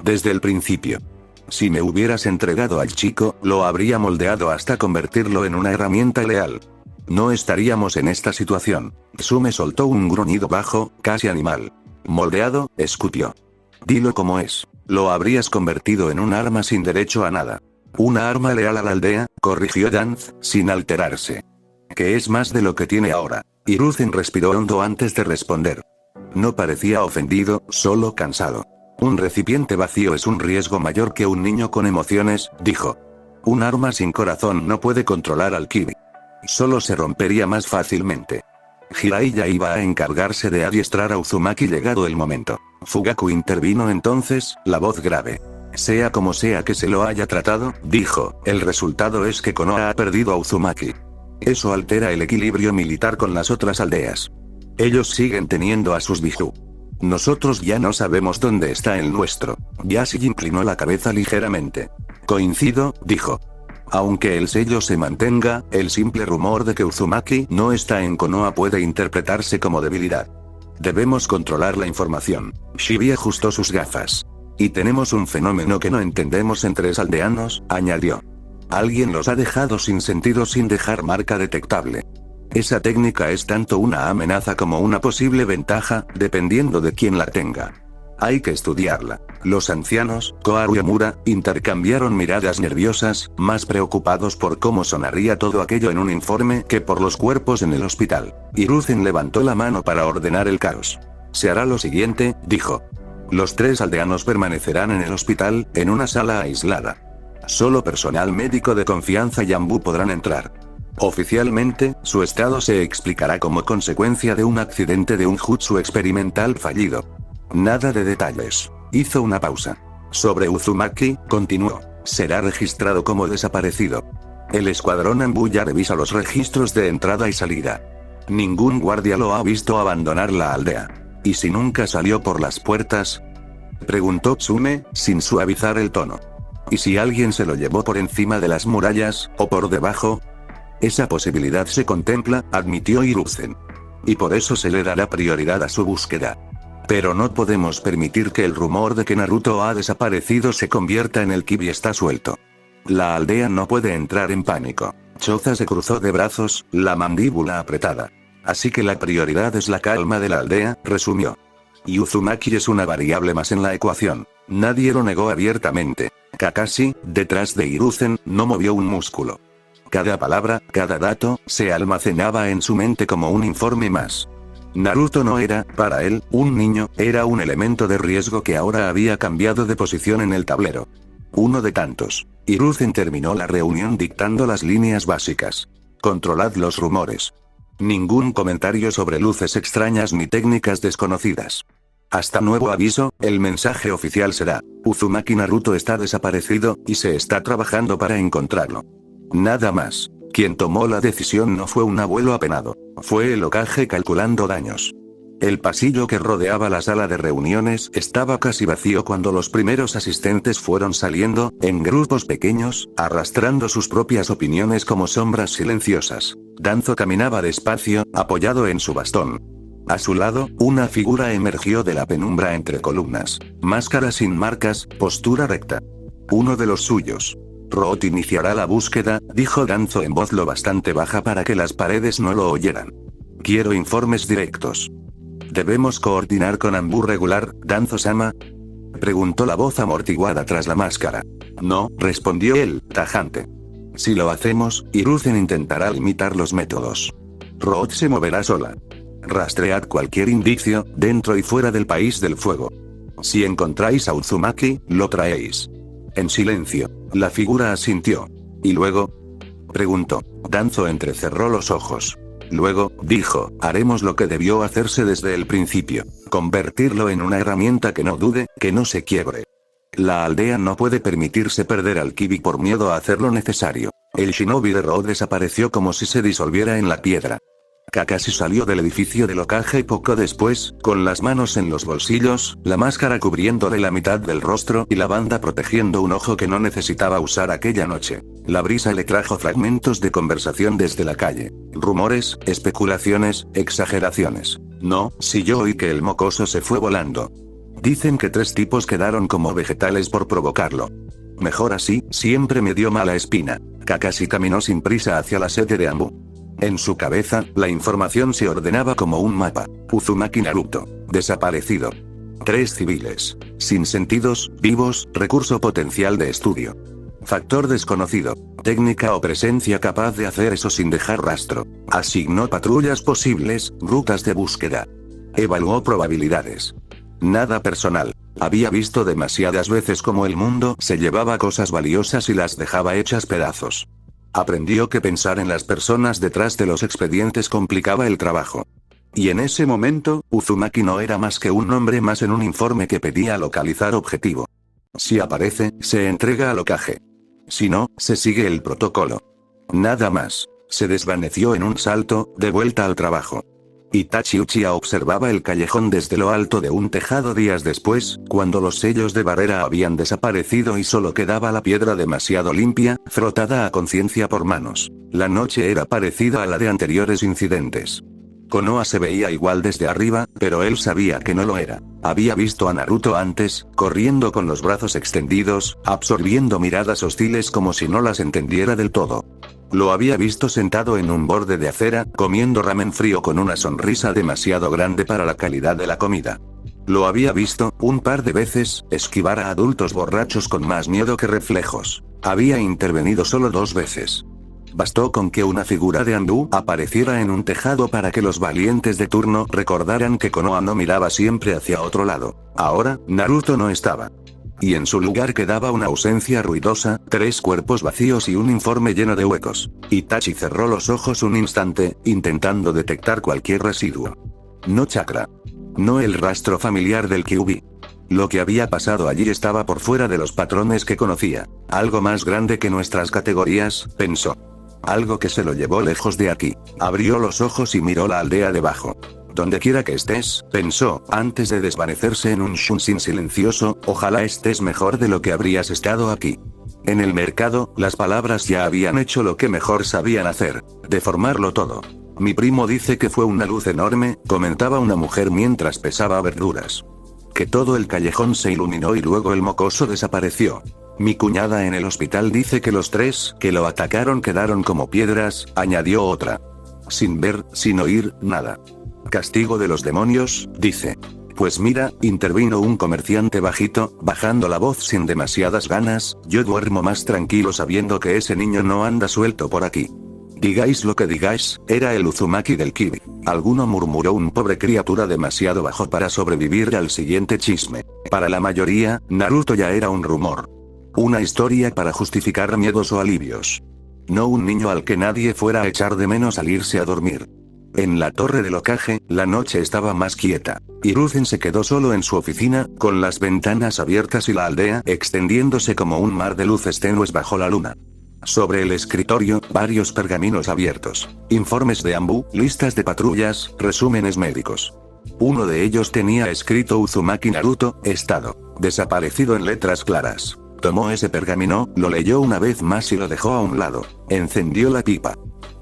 Desde el principio. Si me hubieras entregado al chico, lo habría moldeado hasta convertirlo en una herramienta leal. No estaríamos en esta situación. Sume soltó un gruñido bajo, casi animal. Moldeado, escupió. Dilo como es. Lo habrías convertido en un arma sin derecho a nada. Una arma leal a la aldea, corrigió Danz, sin alterarse. Que es más de lo que tiene ahora. Hiruzen respiró hondo antes de responder. No parecía ofendido, solo cansado. Un recipiente vacío es un riesgo mayor que un niño con emociones, dijo. Un arma sin corazón no puede controlar al Kibi. Solo se rompería más fácilmente. Jiraiya iba a encargarse de adiestrar a Uzumaki llegado el momento. Fugaku intervino entonces, la voz grave. Sea como sea que se lo haya tratado, dijo, el resultado es que Konoha ha perdido a Uzumaki. Eso altera el equilibrio militar con las otras aldeas. Ellos siguen teniendo a sus Biju. Nosotros ya no sabemos dónde está el nuestro. Yashi inclinó la cabeza ligeramente. Coincido, dijo. Aunque el sello se mantenga, el simple rumor de que Uzumaki no está en Konoha puede interpretarse como debilidad. Debemos controlar la información. Shibi ajustó sus gafas. Y tenemos un fenómeno que no entendemos entre los aldeanos, añadió. Alguien los ha dejado sin sentido sin dejar marca detectable. Esa técnica es tanto una amenaza como una posible ventaja, dependiendo de quién la tenga. Hay que estudiarla. Los ancianos, Koharu y Omura, intercambiaron miradas nerviosas, más preocupados por cómo sonaría todo aquello en un informe que por los cuerpos en el hospital. Hiruzen levantó la mano para ordenar el caos. Se hará lo siguiente, dijo. Los 3 aldeanos permanecerán en el hospital, en una sala aislada. Solo personal médico de confianza y Ambu podrán entrar. Oficialmente, su estado se explicará como consecuencia de un accidente de un jutsu experimental fallido. Nada de detalles. Hizo una pausa. Sobre Uzumaki, continuó. Será registrado como desaparecido. El escuadrón Ambu ya revisa los registros de entrada y salida. Ningún guardia lo ha visto abandonar la aldea. ¿Y si nunca salió por las puertas? Preguntó Tsume, sin suavizar el tono. ¿Y si alguien se lo llevó por encima de las murallas, o por debajo? Esa posibilidad se contempla, admitió Hiruzen. Y por eso se le dará prioridad a su búsqueda. Pero no podemos permitir que el rumor de que Naruto ha desaparecido se convierta en el Kibi está suelto. La aldea no puede entrar en pánico. Choza se cruzó de brazos, la mandíbula apretada. Así que la prioridad es la calma de la aldea, resumió. Y Uzumaki es una variable más en la ecuación. Nadie lo negó abiertamente. Kakashi, detrás de Hiruzen, no movió un músculo. Cada palabra, cada dato, se almacenaba en su mente como un informe más. Naruto no era, para él, un niño, era un elemento de riesgo que ahora había cambiado de posición en el tablero. Uno de tantos. Hiruzen terminó la reunión dictando las líneas básicas. Controlad los rumores. Ningún comentario sobre luces extrañas ni técnicas desconocidas. Hasta nuevo aviso, el mensaje oficial será, Uzumaki Naruto está desaparecido, y se está trabajando para encontrarlo. Nada más. Quien tomó la decisión no fue un abuelo apenado, fue el Hokage calculando daños. El pasillo que rodeaba la sala de reuniones estaba casi vacío cuando los primeros asistentes fueron saliendo, en grupos pequeños, arrastrando sus propias opiniones como sombras silenciosas. Danzo caminaba despacio, apoyado en su bastón. A su lado, una figura emergió de la penumbra entre columnas. Máscara sin marcas, postura recta. Uno de los suyos. Root iniciará la búsqueda, dijo Danzo en voz lo bastante baja para que las paredes no lo oyeran. Quiero informes directos. ¿Debemos coordinar con Ambu regular, Danzo-sama? Preguntó la voz amortiguada tras la máscara. No, respondió él, tajante. Si lo hacemos, Hiruzen intentará limitar los métodos. Root se moverá sola. Rastread cualquier indicio, dentro y fuera del país del fuego. Si encontráis a Uzumaki, lo traéis. En silencio, la figura asintió. ¿Y luego? Preguntó. Danzo entrecerró los ojos. Luego, dijo, haremos lo que debió hacerse desde el principio. Convertirlo en una herramienta que no dude, que no se quiebre. La aldea no puede permitirse perder al Kibi por miedo a hacer lo necesario. El shinobi de Root desapareció como si se disolviera en la piedra. Kakashi salió del edificio del Hokage poco después, con las manos en los bolsillos, la máscara cubriéndole la mitad del rostro y la banda protegiendo un ojo que no necesitaba usar aquella noche. La brisa le trajo fragmentos de conversación desde la calle. Rumores, especulaciones, exageraciones. No, si yo oí que el mocoso se fue volando. Dicen que 3 tipos quedaron como vegetales por provocarlo. Mejor así, siempre me dio mala espina. Kakashi caminó sin prisa hacia la sede de Anbu. En su cabeza, la información se ordenaba como un mapa. Uzumaki Naruto. Desaparecido. 3 civiles. Sin sentidos, vivos, recurso potencial de estudio. Factor desconocido. Técnica o presencia capaz de hacer eso sin dejar rastro. Asignó patrullas posibles, rutas de búsqueda. Evaluó probabilidades. Nada personal. Había visto demasiadas veces cómo el mundo se llevaba cosas valiosas y las dejaba hechas pedazos. Aprendió que pensar en las personas detrás de los expedientes complicaba el trabajo. Y en ese momento, Uzumaki no era más que un nombre más en un informe que pedía localizar objetivo. Si aparece, se entrega al Hokage. Si no, se sigue el protocolo. Nada más. Se desvaneció en un salto, de vuelta al trabajo. Itachi Uchiha observaba el callejón desde lo alto de un tejado días después, cuando los sellos de barrera habían desaparecido y solo quedaba la piedra demasiado limpia, frotada a conciencia por manos. La noche era parecida a la de anteriores incidentes. Konoha se veía igual desde arriba, pero él sabía que no lo era. Había visto a Naruto antes, corriendo con los brazos extendidos, absorbiendo miradas hostiles como si no las entendiera del todo. Lo había visto sentado en un borde de acera, comiendo ramen frío con una sonrisa demasiado grande para la calidad de la comida. Lo había visto, un par de veces, esquivar a adultos borrachos con más miedo que reflejos. Había intervenido solo 2 veces. Bastó con que una figura de Anbu apareciera en un tejado para que los valientes de turno recordaran que Konoha no miraba siempre hacia otro lado. Ahora, Naruto no estaba. Y en su lugar quedaba una ausencia ruidosa, 3 cuerpos vacíos y un informe lleno de huecos. Itachi cerró los ojos un instante, intentando detectar cualquier residuo. No chakra. No el rastro familiar del Kyuubi. Lo que había pasado allí estaba por fuera de los patrones que conocía. Algo más grande que nuestras categorías, pensó. Algo que se lo llevó lejos de aquí. Abrió los ojos y miró la aldea debajo. Donde quiera que estés, pensó, antes de desvanecerse en un shunshin silencioso, ojalá estés mejor de lo que habrías estado aquí. En el mercado, las palabras ya habían hecho lo que mejor sabían hacer, deformarlo todo. Mi primo dice que fue una luz enorme, comentaba una mujer mientras pesaba verduras. Que todo el callejón se iluminó y luego el mocoso desapareció. Mi cuñada en el hospital dice que los 3 que lo atacaron quedaron como piedras, añadió otra. Sin ver, sin oír, nada. Castigo de los demonios, dice. Pues mira, intervino un comerciante bajito, bajando la voz sin demasiadas ganas, yo duermo más tranquilo sabiendo que ese niño no anda suelto por aquí. Digáis lo que digáis, era el Uzumaki del Kyuubi. Alguno murmuró un pobre criatura demasiado bajo para sobrevivir al siguiente chisme. Para la mayoría, Naruto ya era un rumor. Una historia para justificar miedos o alivios. No un niño al que nadie fuera a echar de menos al irse a dormir. En la torre del Hokage, la noche estaba más quieta. Hiruzen se quedó solo en su oficina, con las ventanas abiertas y la aldea extendiéndose como un mar de luces tenues bajo la luna. Sobre el escritorio, varios pergaminos abiertos. Informes de Anbu, listas de patrullas, resúmenes médicos. Uno de ellos tenía escrito Uzumaki Naruto, estado desaparecido en letras claras. Tomó ese pergamino, lo leyó una vez más y lo dejó a un lado. Encendió la pipa.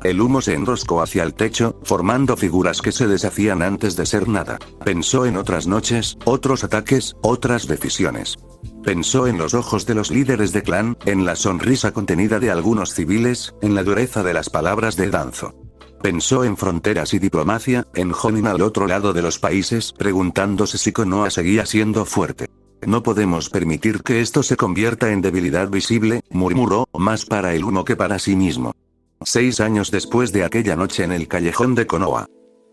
El humo se enroscó hacia el techo, formando figuras que se deshacían antes de ser nada. Pensó en otras noches, otros ataques, otras decisiones. Pensó en los ojos de los líderes de clan, en la sonrisa contenida de algunos civiles, en la dureza de las palabras de Danzo. Pensó en fronteras y diplomacia, en Jonin al otro lado de los países, preguntándose si Konoha seguía siendo fuerte. No podemos permitir que esto se convierta en debilidad visible, murmuró, más para el humo que para sí mismo. 6 años después de aquella noche en el callejón de Konoha.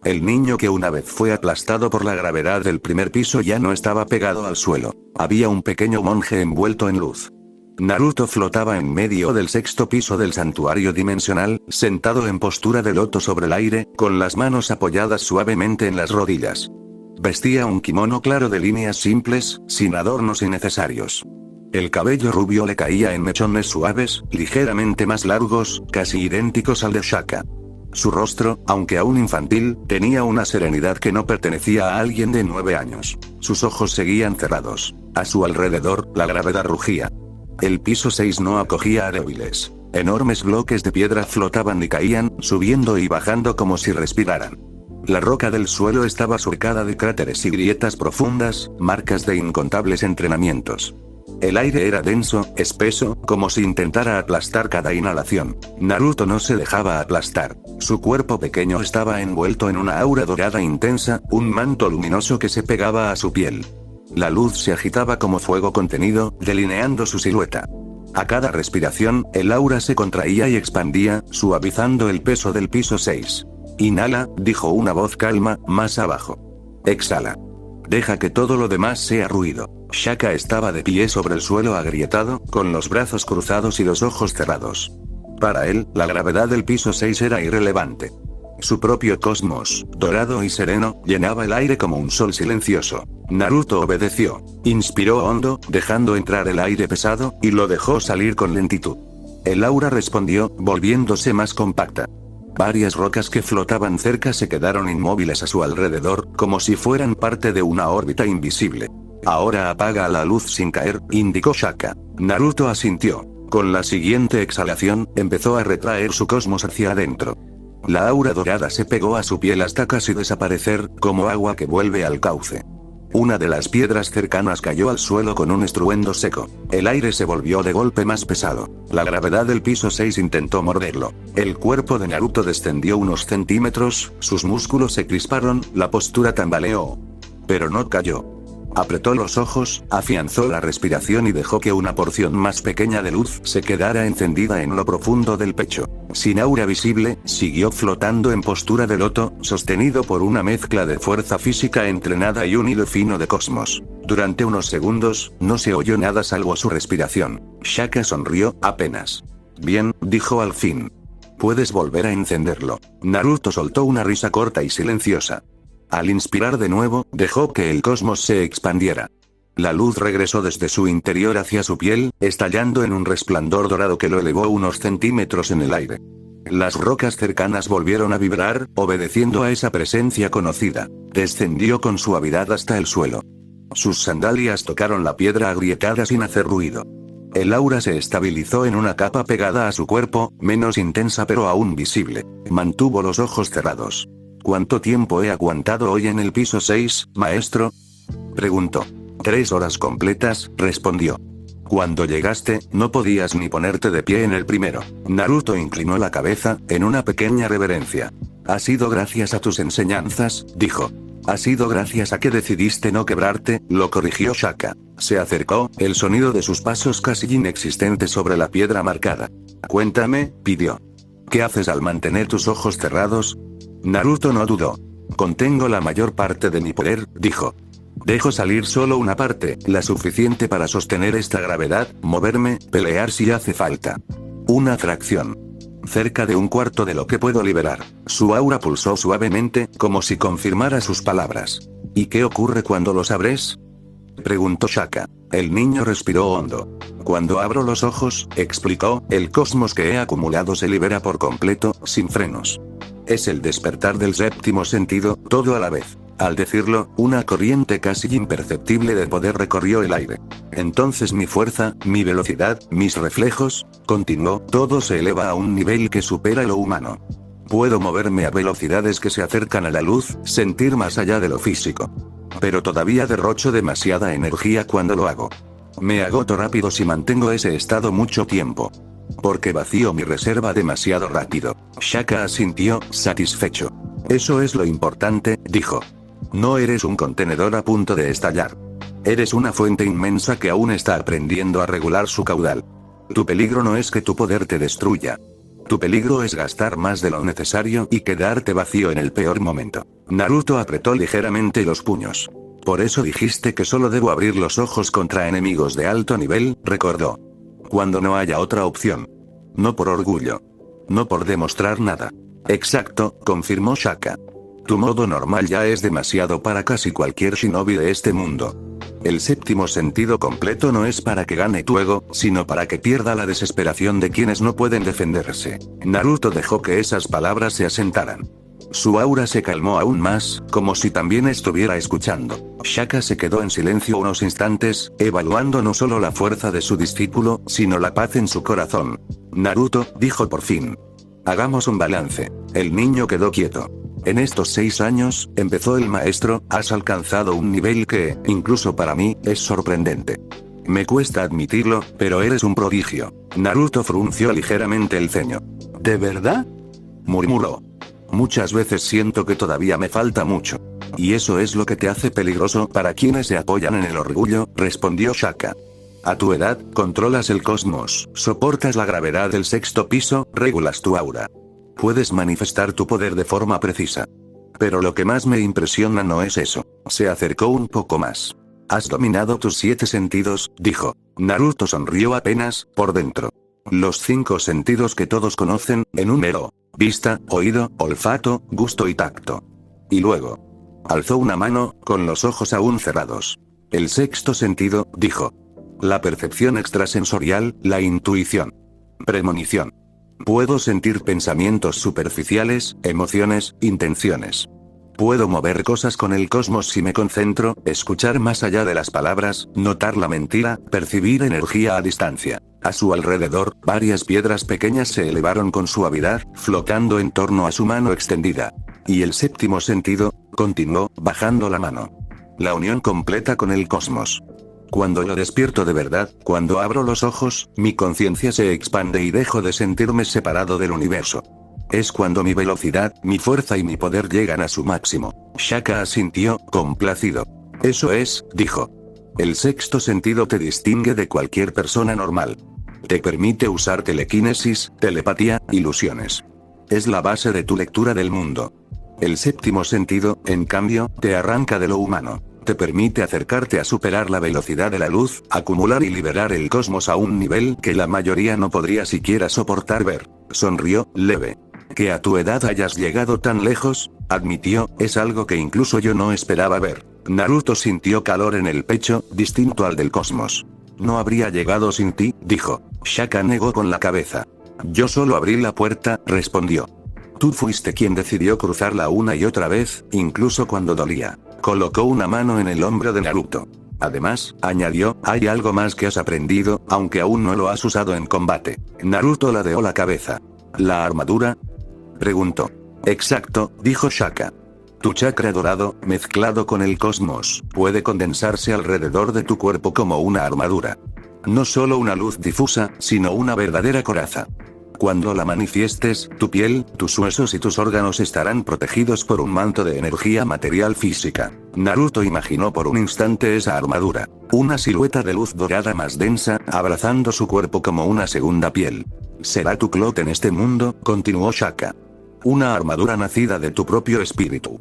El niño que una vez fue aplastado por la gravedad del primer piso ya no estaba pegado al suelo. Había un pequeño monje envuelto en luz. Naruto flotaba en medio del 6º piso del santuario dimensional, sentado en postura de loto sobre el aire, con las manos apoyadas suavemente en las rodillas. Vestía un kimono claro de líneas simples, sin adornos innecesarios. El cabello rubio le caía en mechones suaves, ligeramente más largos, casi idénticos al de Shaka. Su rostro, aunque aún infantil, tenía una serenidad que no pertenecía a alguien de 9 años. Sus ojos seguían cerrados. A su alrededor, la gravedad rugía. El piso 6 no acogía a débiles. Enormes bloques de piedra flotaban y caían, subiendo y bajando como si respiraran. La roca del suelo estaba surcada de cráteres y grietas profundas, marcas de incontables entrenamientos. El aire era denso, espeso, como si intentara aplastar cada inhalación. Naruto no se dejaba aplastar. Su cuerpo pequeño estaba envuelto en una aura dorada intensa, un manto luminoso que se pegaba a su piel. La luz se agitaba como fuego contenido, delineando su silueta. A cada respiración, el aura se contraía y expandía, suavizando el peso del piso 6. Inhala, dijo una voz calma, más abajo. Exhala. Deja que todo lo demás sea ruido. Shaka estaba de pie sobre el suelo agrietado, con los brazos cruzados y los ojos cerrados. Para él, la gravedad del piso 6 era irrelevante. Su propio cosmos, dorado y sereno, llenaba el aire como un sol silencioso. Naruto obedeció. Inspiró hondo, dejando entrar el aire pesado, y lo dejó salir con lentitud. El aura respondió, volviéndose más compacta. Varias rocas que flotaban cerca se quedaron inmóviles a su alrededor, como si fueran parte de una órbita invisible. Ahora apaga la luz sin caer, indicó Shaka. Naruto asintió. Con la siguiente exhalación, empezó a retraer su cosmos hacia adentro. La aura dorada se pegó a su piel hasta casi desaparecer, como agua que vuelve al cauce. Una de las piedras cercanas cayó al suelo con un estruendo seco. El aire se volvió de golpe más pesado. La gravedad del piso 6 intentó morderlo. El cuerpo de Naruto descendió unos centímetros, sus músculos se crisparon, la postura tambaleó. Pero no cayó. Apretó los ojos, afianzó la respiración y dejó que una porción más pequeña de luz se quedara encendida en lo profundo del pecho. Sin aura visible, siguió flotando en postura de loto, sostenido por una mezcla de fuerza física entrenada y un hilo fino de cosmos. Durante unos segundos, no se oyó nada salvo su respiración. Shaka sonrió, apenas. Bien, dijo al fin. Puedes volver a encenderlo. Naruto soltó una risa corta y silenciosa. Al inspirar de nuevo, dejó que el cosmos se expandiera. La luz regresó desde su interior hacia su piel, estallando en un resplandor dorado que lo elevó unos centímetros en el aire. Las rocas cercanas volvieron a vibrar, obedeciendo a esa presencia conocida. Descendió con suavidad hasta el suelo. Sus sandalias tocaron la piedra agrietada sin hacer ruido. El aura se estabilizó en una capa pegada a su cuerpo, menos intensa pero aún visible. Mantuvo los ojos cerrados. ¿Cuánto tiempo he aguantado hoy en el piso 6, maestro? Preguntó. 3 horas completas, respondió. Cuando llegaste, no podías ni ponerte de pie en el primero. Naruto inclinó la cabeza, en una pequeña reverencia. Ha sido gracias a tus enseñanzas, dijo. Ha sido gracias a que decidiste no quebrarte, lo corrigió Shaka. Se acercó, el sonido de sus pasos casi inexistente sobre la piedra marcada. Cuéntame, pidió. ¿Qué haces al mantener tus ojos cerrados? Naruto no dudó. Contengo la mayor parte de mi poder, dijo. Dejo salir solo una parte, la suficiente para sostener esta gravedad, moverme, pelear si hace falta. Una fracción. Cerca de un cuarto de lo que puedo liberar. Su aura pulsó suavemente, como si confirmara sus palabras. ¿Y qué ocurre cuando los abres? Preguntó Shaka. El niño respiró hondo. Cuando abro los ojos, explicó, el cosmos que he acumulado se libera por completo, sin frenos. Es el despertar del séptimo sentido, todo a la vez. Al decirlo, una corriente casi imperceptible de poder recorrió el aire. Entonces mi fuerza, mi velocidad, mis reflejos, continuó, todo se eleva a un nivel que supera lo humano. Puedo moverme a velocidades que se acercan a la luz, sentir más allá de lo físico. Pero todavía derrocho demasiada energía cuando lo hago. Me agoto rápido si mantengo ese estado mucho tiempo. Porque vacío mi reserva demasiado rápido. Shaka asintió, satisfecho. Eso es lo importante, dijo. No eres un contenedor a punto de estallar. Eres una fuente inmensa que aún está aprendiendo a regular su caudal. Tu peligro no es que tu poder te destruya. Tu peligro es gastar más de lo necesario y quedarte vacío en el peor momento. Naruto apretó ligeramente los puños. Por eso dijiste que solo debo abrir los ojos contra enemigos de alto nivel, recordó. Cuando no haya otra opción. No por orgullo. No por demostrar nada. Exacto, confirmó Shaka. Tu modo normal ya es demasiado para casi cualquier shinobi de este mundo. El séptimo sentido completo no es para que gane tu ego, sino para que pierda la desesperación de quienes no pueden defenderse. Naruto dejó que esas palabras se asentaran. Su aura se calmó aún más, como si también estuviera escuchando. Shaka se quedó en silencio unos instantes, evaluando no solo la fuerza de su discípulo, sino la paz en su corazón. Naruto, dijo por fin. Hagamos un balance. El niño quedó quieto. En estos 6 años, empezó el maestro, has alcanzado un nivel que, incluso para mí, es sorprendente. Me cuesta admitirlo, pero eres un prodigio. Naruto frunció ligeramente el ceño. ¿De verdad? Murmuró. Muchas veces siento que todavía me falta mucho. Y eso es lo que te hace peligroso para quienes se apoyan en el orgullo, respondió Shaka. A tu edad, controlas el cosmos, soportas la gravedad del sexto piso, regulas tu aura. Puedes manifestar tu poder de forma precisa. Pero lo que más me impresiona no es eso. Se acercó un poco más. Has dominado tus 7 sentidos, dijo. Naruto sonrió apenas, por dentro. Los 5 sentidos que todos conocen, enumeró. Vista, oído, olfato, gusto y tacto. Y luego. Alzó una mano, con los ojos aún cerrados. El sexto sentido, dijo. La percepción extrasensorial, la intuición. Premonición. Puedo sentir pensamientos superficiales, emociones, intenciones. Puedo mover cosas con el cosmos si me concentro, escuchar más allá de las palabras, notar la mentira, percibir energía a distancia. A su alrededor, varias piedras pequeñas se elevaron con suavidad, flotando en torno a su mano extendida. Y el séptimo sentido, continuó, bajando la mano. La unión completa con el cosmos. Cuando lo despierto de verdad, cuando abro los ojos, mi conciencia se expande y dejo de sentirme separado del universo. Es cuando mi velocidad, mi fuerza y mi poder llegan a su máximo. Shaka asintió, complacido. Eso es, dijo. El sexto sentido te distingue de cualquier persona normal. Te permite usar telequinesis, telepatía, ilusiones. Es la base de tu lectura del mundo. El séptimo sentido, en cambio, te arranca de lo humano. Te permite acercarte a superar la velocidad de la luz, acumular y liberar el cosmos a un nivel que la mayoría no podría siquiera soportar ver. Sonrió, leve. Que a tu edad hayas llegado tan lejos, admitió, es algo que incluso yo no esperaba ver. Naruto sintió calor en el pecho, distinto al del cosmos. No habría llegado sin ti, dijo. Shaka negó con la cabeza. Yo solo abrí la puerta, respondió. Tú fuiste quien decidió cruzarla una y otra vez, incluso cuando dolía. Colocó una mano en el hombro de Naruto. Además, añadió, hay algo más que has aprendido, aunque aún no lo has usado en combate. Naruto ladeó la cabeza. ¿La armadura? Preguntó. Exacto, dijo Shaka. Tu chakra dorado, mezclado con el cosmos, puede condensarse alrededor de tu cuerpo como una armadura. No solo una luz difusa, sino una verdadera coraza. Cuando la manifiestes, tu piel, tus huesos y tus órganos estarán protegidos por un manto de energía material física. Naruto imaginó por un instante esa armadura. Una silueta de luz dorada más densa, abrazando su cuerpo como una segunda piel. Será tu clot en este mundo, continuó Shaka. Una armadura nacida de tu propio espíritu.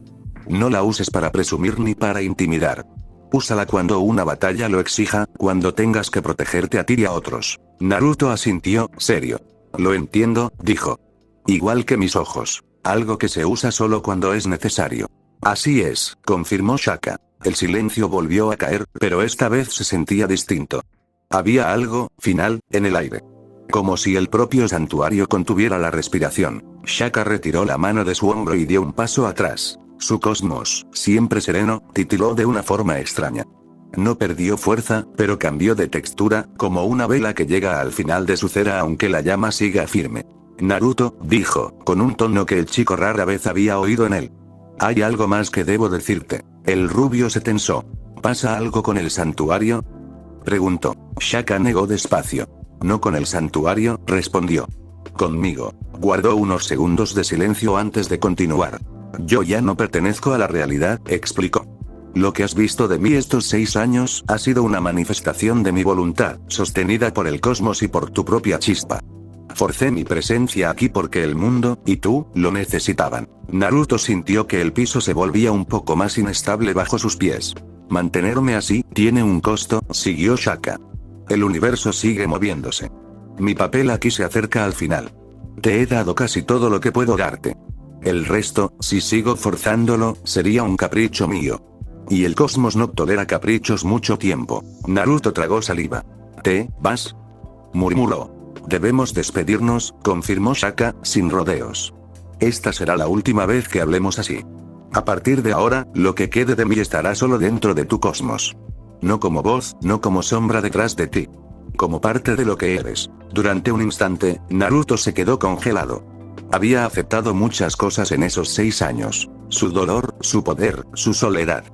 No la uses para presumir ni para intimidar. Úsala cuando una batalla lo exija, cuando tengas que protegerte a ti y a otros. Naruto asintió, serio. Lo entiendo, dijo. Igual que mis ojos. Algo que se usa solo cuando es necesario. Así es, confirmó Shaka. El silencio volvió a caer, pero esta vez se sentía distinto. Había algo, final, en el aire. Como si el propio santuario contuviera la respiración. Shaka retiró la mano de su hombro y dio un paso atrás. Su cosmos, siempre sereno, titiló de una forma extraña. No perdió fuerza, pero cambió de textura, como una vela que llega al final de su cera aunque la llama siga firme. Naruto, dijo, con un tono que el chico rara vez había oído en él. Hay algo más que debo decirte. El rubio se tensó. ¿Pasa algo con el santuario? Preguntó. Shaka negó despacio. No con el santuario, respondió. Conmigo. Guardó unos segundos de silencio antes de continuar. Yo ya no pertenezco a la realidad, explicó. Lo que has visto de mí estos 6 años ha sido una manifestación de mi voluntad, sostenida por el cosmos y por tu propia chispa. Forcé mi presencia aquí porque el mundo, y tú, lo necesitaban. Naruto sintió que el piso se volvía un poco más inestable bajo sus pies. Mantenerme así, tiene un costo, siguió Shaka. El universo sigue moviéndose. Mi papel aquí se acerca al final. Te he dado casi todo lo que puedo darte. El resto, si sigo forzándolo, sería un capricho mío. Y el cosmos no tolera caprichos mucho tiempo. Naruto tragó saliva. ¿Te vas? Murmuró. Debemos despedirnos, confirmó Shaka, sin rodeos. Esta será la última vez que hablemos así. A partir de ahora, lo que quede de mí estará solo dentro de tu cosmos. No como voz, no como sombra detrás de ti. Como parte de lo que eres. Durante un instante, Naruto se quedó congelado. Había aceptado muchas cosas en esos 6 años. Su dolor, su poder, su soledad.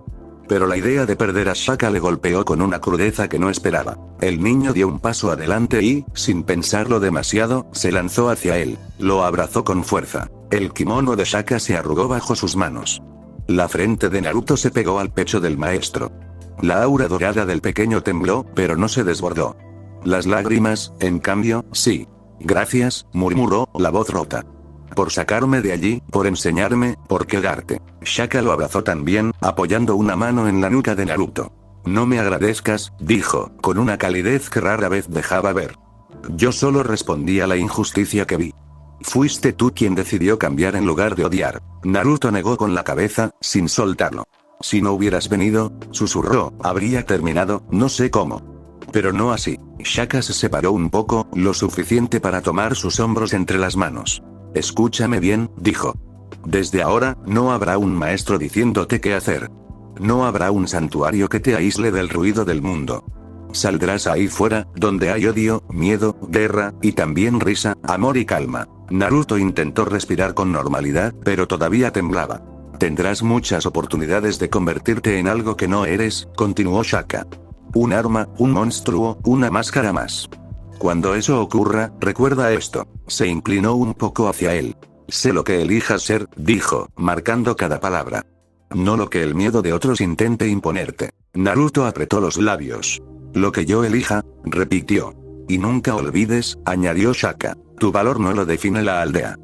Pero la idea de perder a Shaka le golpeó con una crudeza que no esperaba. El niño dio un paso adelante y, sin pensarlo demasiado, se lanzó hacia él. Lo abrazó con fuerza. El kimono de Shaka se arrugó bajo sus manos. La frente de Naruto se pegó al pecho del maestro. La aura dorada del pequeño tembló, pero no se desbordó. Las lágrimas, en cambio, sí. Gracias, murmuró, la voz rota. Por sacarme de allí, por enseñarme, por quedarte. Shaka lo abrazó también, apoyando una mano en la nuca de Naruto. No me agradezcas, dijo, con una calidez que rara vez dejaba ver. Yo solo respondí a la injusticia que vi. Fuiste tú quien decidió cambiar en lugar de odiar. Naruto negó con la cabeza, sin soltarlo. Si no hubieras venido, susurró, habría terminado, no sé cómo. Pero no así. Shaka se separó un poco, lo suficiente para tomar sus hombros entre las manos. Escúchame bien, dijo. Desde ahora, no habrá un maestro diciéndote qué hacer. No habrá un santuario que te aísle del ruido del mundo. Saldrás ahí fuera, donde hay odio, miedo, guerra, y también risa, amor y calma. Naruto intentó respirar con normalidad, pero todavía temblaba. Tendrás muchas oportunidades de convertirte en algo que no eres, continuó Shaka. Un arma, un monstruo, una máscara más. Cuando eso ocurra, recuerda esto. Se inclinó un poco hacia él. Sé lo que elijas ser, dijo, marcando cada palabra. No lo que el miedo de otros intente imponerte. Naruto apretó los labios. Lo que yo elija, repitió. Y nunca olvides, añadió Shaka, tu valor no lo define la aldea.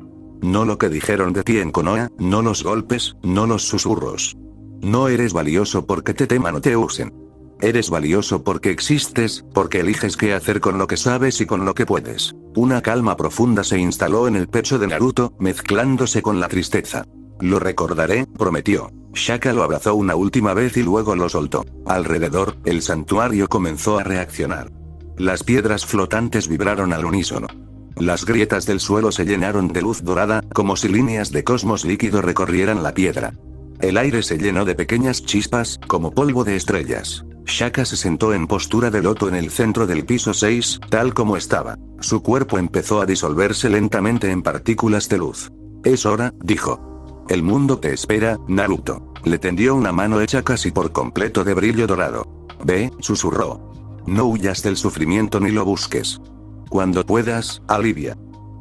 No lo que dijeron de ti en Konoha, no los golpes, no los susurros. No eres valioso porque te teman o te usen. Eres valioso porque existes, porque eliges qué hacer con lo que sabes y con lo que puedes. Una calma profunda se instaló en el pecho de Naruto, mezclándose con la tristeza. Lo recordaré, prometió. Shaka lo abrazó una última vez y luego lo soltó. Alrededor, el santuario comenzó a reaccionar. Las piedras flotantes vibraron al unísono. Las grietas del suelo se llenaron de luz dorada, como si líneas de cosmos líquido recorrieran la piedra. El aire se llenó de pequeñas chispas, como polvo de estrellas. Shaka se sentó en postura de loto en el centro del piso 6, tal como estaba. Su cuerpo empezó a disolverse lentamente en partículas de luz. Es hora, dijo. El mundo te espera, Naruto. Le tendió una mano hecha casi por completo de brillo dorado. Ve, susurró. No huyas del sufrimiento ni lo busques. Cuando puedas, alivia.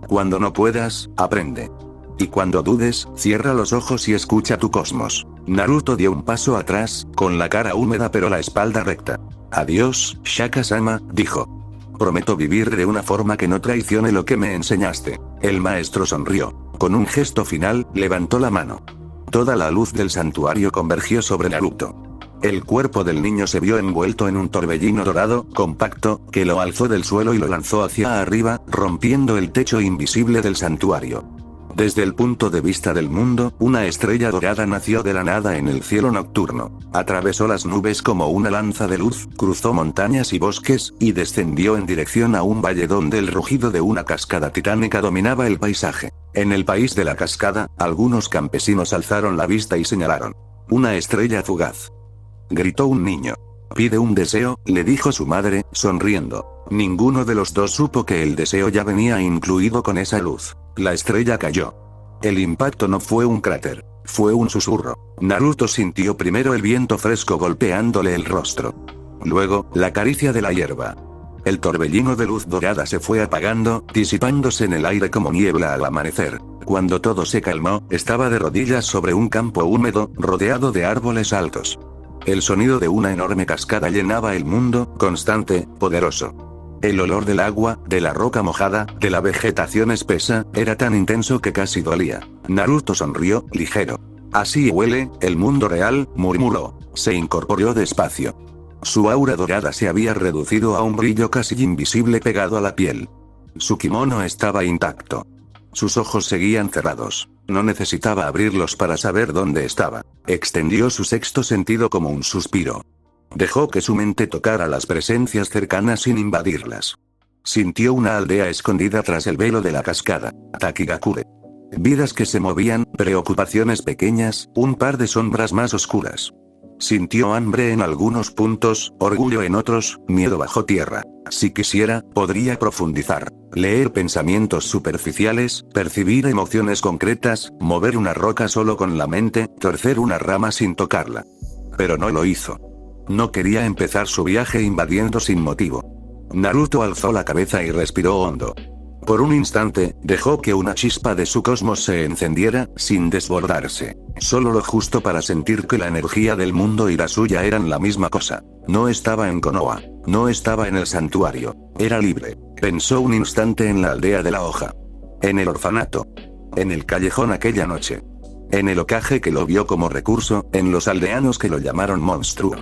Cuando no puedas, aprende. Y cuando dudes, cierra los ojos y escucha tu cosmos. Naruto dio un paso atrás, con la cara húmeda pero la espalda recta. Adiós, Shaka-sama, dijo. Prometo vivir de una forma que no traicione lo que me enseñaste. El maestro sonrió. Con un gesto final, levantó la mano. Toda la luz del santuario convergió sobre Naruto. El cuerpo del niño se vio envuelto en un torbellino dorado, compacto, que lo alzó del suelo y lo lanzó hacia arriba, rompiendo el techo invisible del santuario. Desde el punto de vista del mundo, una estrella dorada nació de la nada en el cielo nocturno. Atravesó las nubes como una lanza de luz, cruzó montañas y bosques, y descendió en dirección a un valle donde el rugido de una cascada titánica dominaba el paisaje. En el país de la cascada, algunos campesinos alzaron la vista y señalaron. Una estrella fugaz. Gritó un niño. Pide un deseo, le dijo su madre, sonriendo. Ninguno de los dos supo que el deseo ya venía incluido con esa luz. La estrella cayó. El impacto no fue un cráter, fue un susurro. Naruto sintió primero el viento fresco golpeándole el rostro. Luego, la caricia de la hierba. El torbellino de luz dorada se fue apagando, disipándose en el aire como niebla al amanecer. Cuando todo se calmó, estaba de rodillas sobre un campo húmedo, rodeado de árboles altos. El sonido de una enorme cascada llenaba el mundo, constante, poderoso. El olor del agua, de la roca mojada, de la vegetación espesa, era tan intenso que casi dolía. Naruto sonrió, ligero. Así huele, el mundo real, murmuró. Se incorporó despacio. Su aura dorada se había reducido a un brillo casi invisible pegado a la piel. Su kimono estaba intacto. Sus ojos seguían cerrados. No necesitaba abrirlos para saber dónde estaba. Extendió su sexto sentido como un suspiro. Dejó que su mente tocara las presencias cercanas sin invadirlas. Sintió una aldea escondida tras el velo de la cascada. Takigakure. Vidas que se movían, preocupaciones pequeñas, un par de sombras más oscuras. Sintió hambre en algunos puntos, orgullo en otros, miedo bajo tierra. Si quisiera, podría profundizar. Leer pensamientos superficiales, percibir emociones concretas, mover una roca solo con la mente, torcer una rama sin tocarla. Pero no lo hizo. No quería empezar su viaje invadiendo sin motivo. Naruto alzó la cabeza y respiró hondo. Por un instante, dejó que una chispa de su cosmos se encendiera, sin desbordarse. Solo lo justo para sentir que la energía del mundo y la suya eran la misma cosa. No estaba en Konoha. No estaba en el santuario. Era libre. Pensó un instante en la aldea de la hoja. En el orfanato. En el callejón aquella noche. En el Hokage que lo vio como recurso, en los aldeanos que lo llamaron monstruo.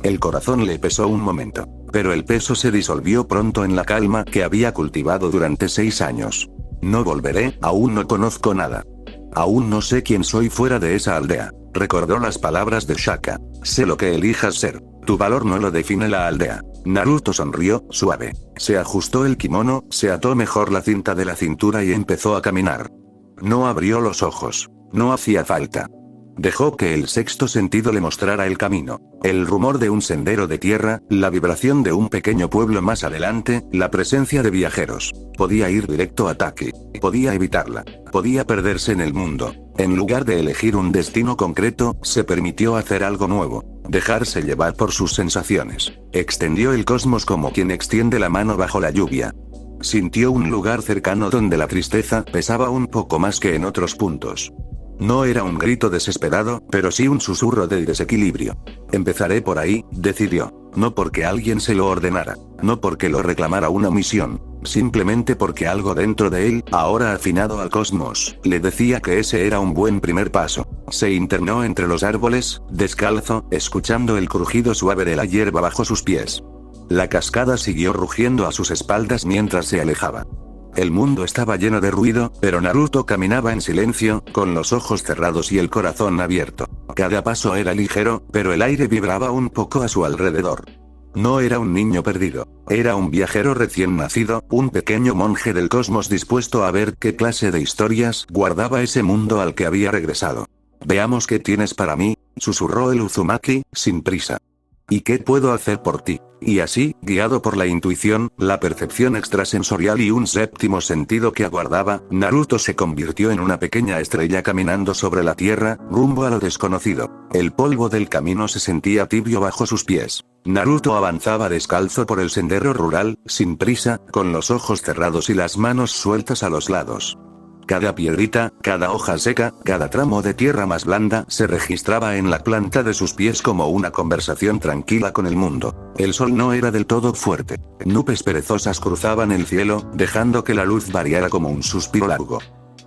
El corazón le pesó un momento, pero el peso se disolvió pronto en la calma que había cultivado durante 6 años. No volveré, aún no conozco nada. Aún no sé quién soy fuera de esa aldea. Recordó las palabras de Shaka. Sé lo que elijas ser. Tu valor no lo define la aldea. Naruto sonrió, suave. Se ajustó el kimono, se ató mejor la cinta de la cintura y empezó a caminar. No abrió los ojos. No hacía falta. Dejó que el sexto sentido le mostrara el camino. El rumor de un sendero de tierra, la vibración de un pequeño pueblo más adelante, la presencia de viajeros. Podía ir directo a Taki. Podía evitarla. Podía perderse en el mundo. En lugar de elegir un destino concreto, se permitió hacer algo nuevo. Dejarse llevar por sus sensaciones. Extendió el cosmos como quien extiende la mano bajo la lluvia. Sintió un lugar cercano donde la tristeza pesaba un poco más que en otros puntos. No era un grito desesperado, pero sí un susurro del desequilibrio. Empezaré por ahí, decidió. No porque alguien se lo ordenara. No porque lo reclamara una misión. Simplemente porque algo dentro de él, ahora afinado al cosmos, le decía que ese era un buen primer paso. Se internó entre los árboles, descalzo, escuchando el crujido suave de la hierba bajo sus pies. La cascada siguió rugiendo a sus espaldas mientras se alejaba. El mundo estaba lleno de ruido, pero Naruto caminaba en silencio, con los ojos cerrados y el corazón abierto. Cada paso era ligero, pero el aire vibraba un poco a su alrededor. No era un niño perdido. Era un viajero recién nacido, un pequeño monje del cosmos dispuesto a ver qué clase de historias guardaba ese mundo al que había regresado. Veamos qué tienes para mí, susurró el Uzumaki, sin prisa. ¿Y qué puedo hacer por ti? Y así, guiado por la intuición, la percepción extrasensorial y un séptimo sentido que aguardaba, Naruto se convirtió en una pequeña estrella caminando sobre la tierra, rumbo a lo desconocido. El polvo del camino se sentía tibio bajo sus pies. Naruto avanzaba descalzo por el sendero rural, sin prisa, con los ojos cerrados y las manos sueltas a los lados. Cada piedrita, cada hoja seca, cada tramo de tierra más blanda se registraba en la planta de sus pies como una conversación tranquila con el mundo. El sol no era del todo fuerte. Nubes perezosas cruzaban el cielo, dejando que la luz variara como un suspiro largo.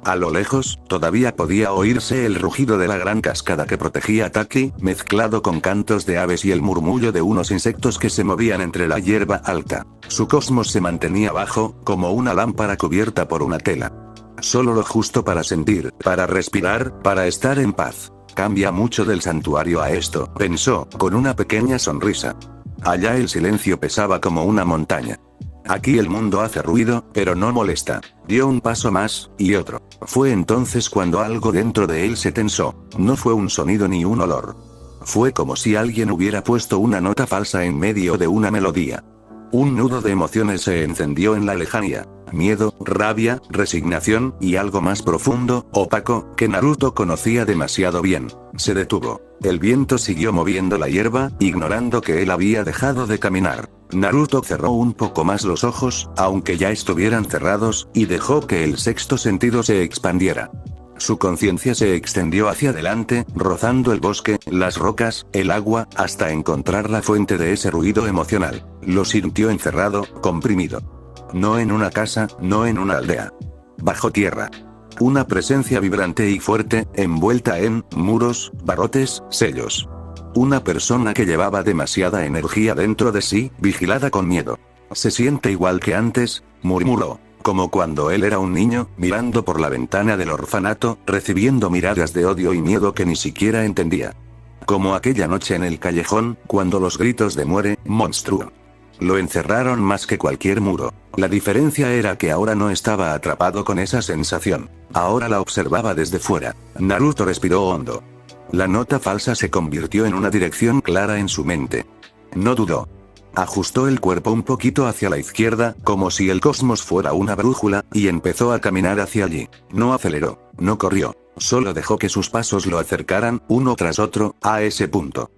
A lo lejos, todavía podía oírse el rugido de la gran cascada que protegía a Taki, mezclado con cantos de aves y el murmullo de unos insectos que se movían entre la hierba alta. Su cosmos se mantenía bajo, como una lámpara cubierta por una tela. Solo lo justo para sentir, para respirar, para estar en paz. Cambia mucho del santuario a esto, pensó, con una pequeña sonrisa. Allá el silencio pesaba como una montaña. Aquí el mundo hace ruido, pero no molesta. Dio un paso más, y otro. Fue entonces cuando algo dentro de él se tensó. No fue un sonido ni un olor. Fue como si alguien hubiera puesto una nota falsa en medio de una melodía. Un nudo de emociones se encendió en la lejanía. Miedo, rabia, resignación, y algo más profundo, opaco, que Naruto conocía demasiado bien. Se detuvo. El viento siguió moviendo la hierba, ignorando que él había dejado de caminar. Naruto cerró un poco más los ojos, aunque ya estuvieran cerrados, y dejó que el sexto sentido se expandiera. Su conciencia se extendió hacia adelante, rozando el bosque, las rocas, el agua, hasta encontrar la fuente de ese ruido emocional. Lo sintió encerrado, comprimido. No en una casa, no en una aldea. Bajo tierra. Una presencia vibrante y fuerte, envuelta en muros, barrotes, sellos. Una persona que llevaba demasiada energía dentro de sí, vigilada con miedo. Se siente igual que antes, murmuró. Como cuando él era un niño, mirando por la ventana del orfanato, recibiendo miradas de odio y miedo que ni siquiera entendía. Como aquella noche en el callejón, cuando los gritos de muere, monstruo. Lo encerraron más que cualquier muro. La diferencia era que ahora no estaba atrapado con esa sensación. Ahora la observaba desde fuera. Naruto respiró hondo. La nota falsa se convirtió en una dirección clara en su mente. No dudó. Ajustó el cuerpo un poquito hacia la izquierda, como si el cosmos fuera una brújula, y empezó a caminar hacia allí. No aceleró, no corrió, solo dejó que sus pasos lo acercaran, uno tras otro, a ese punto.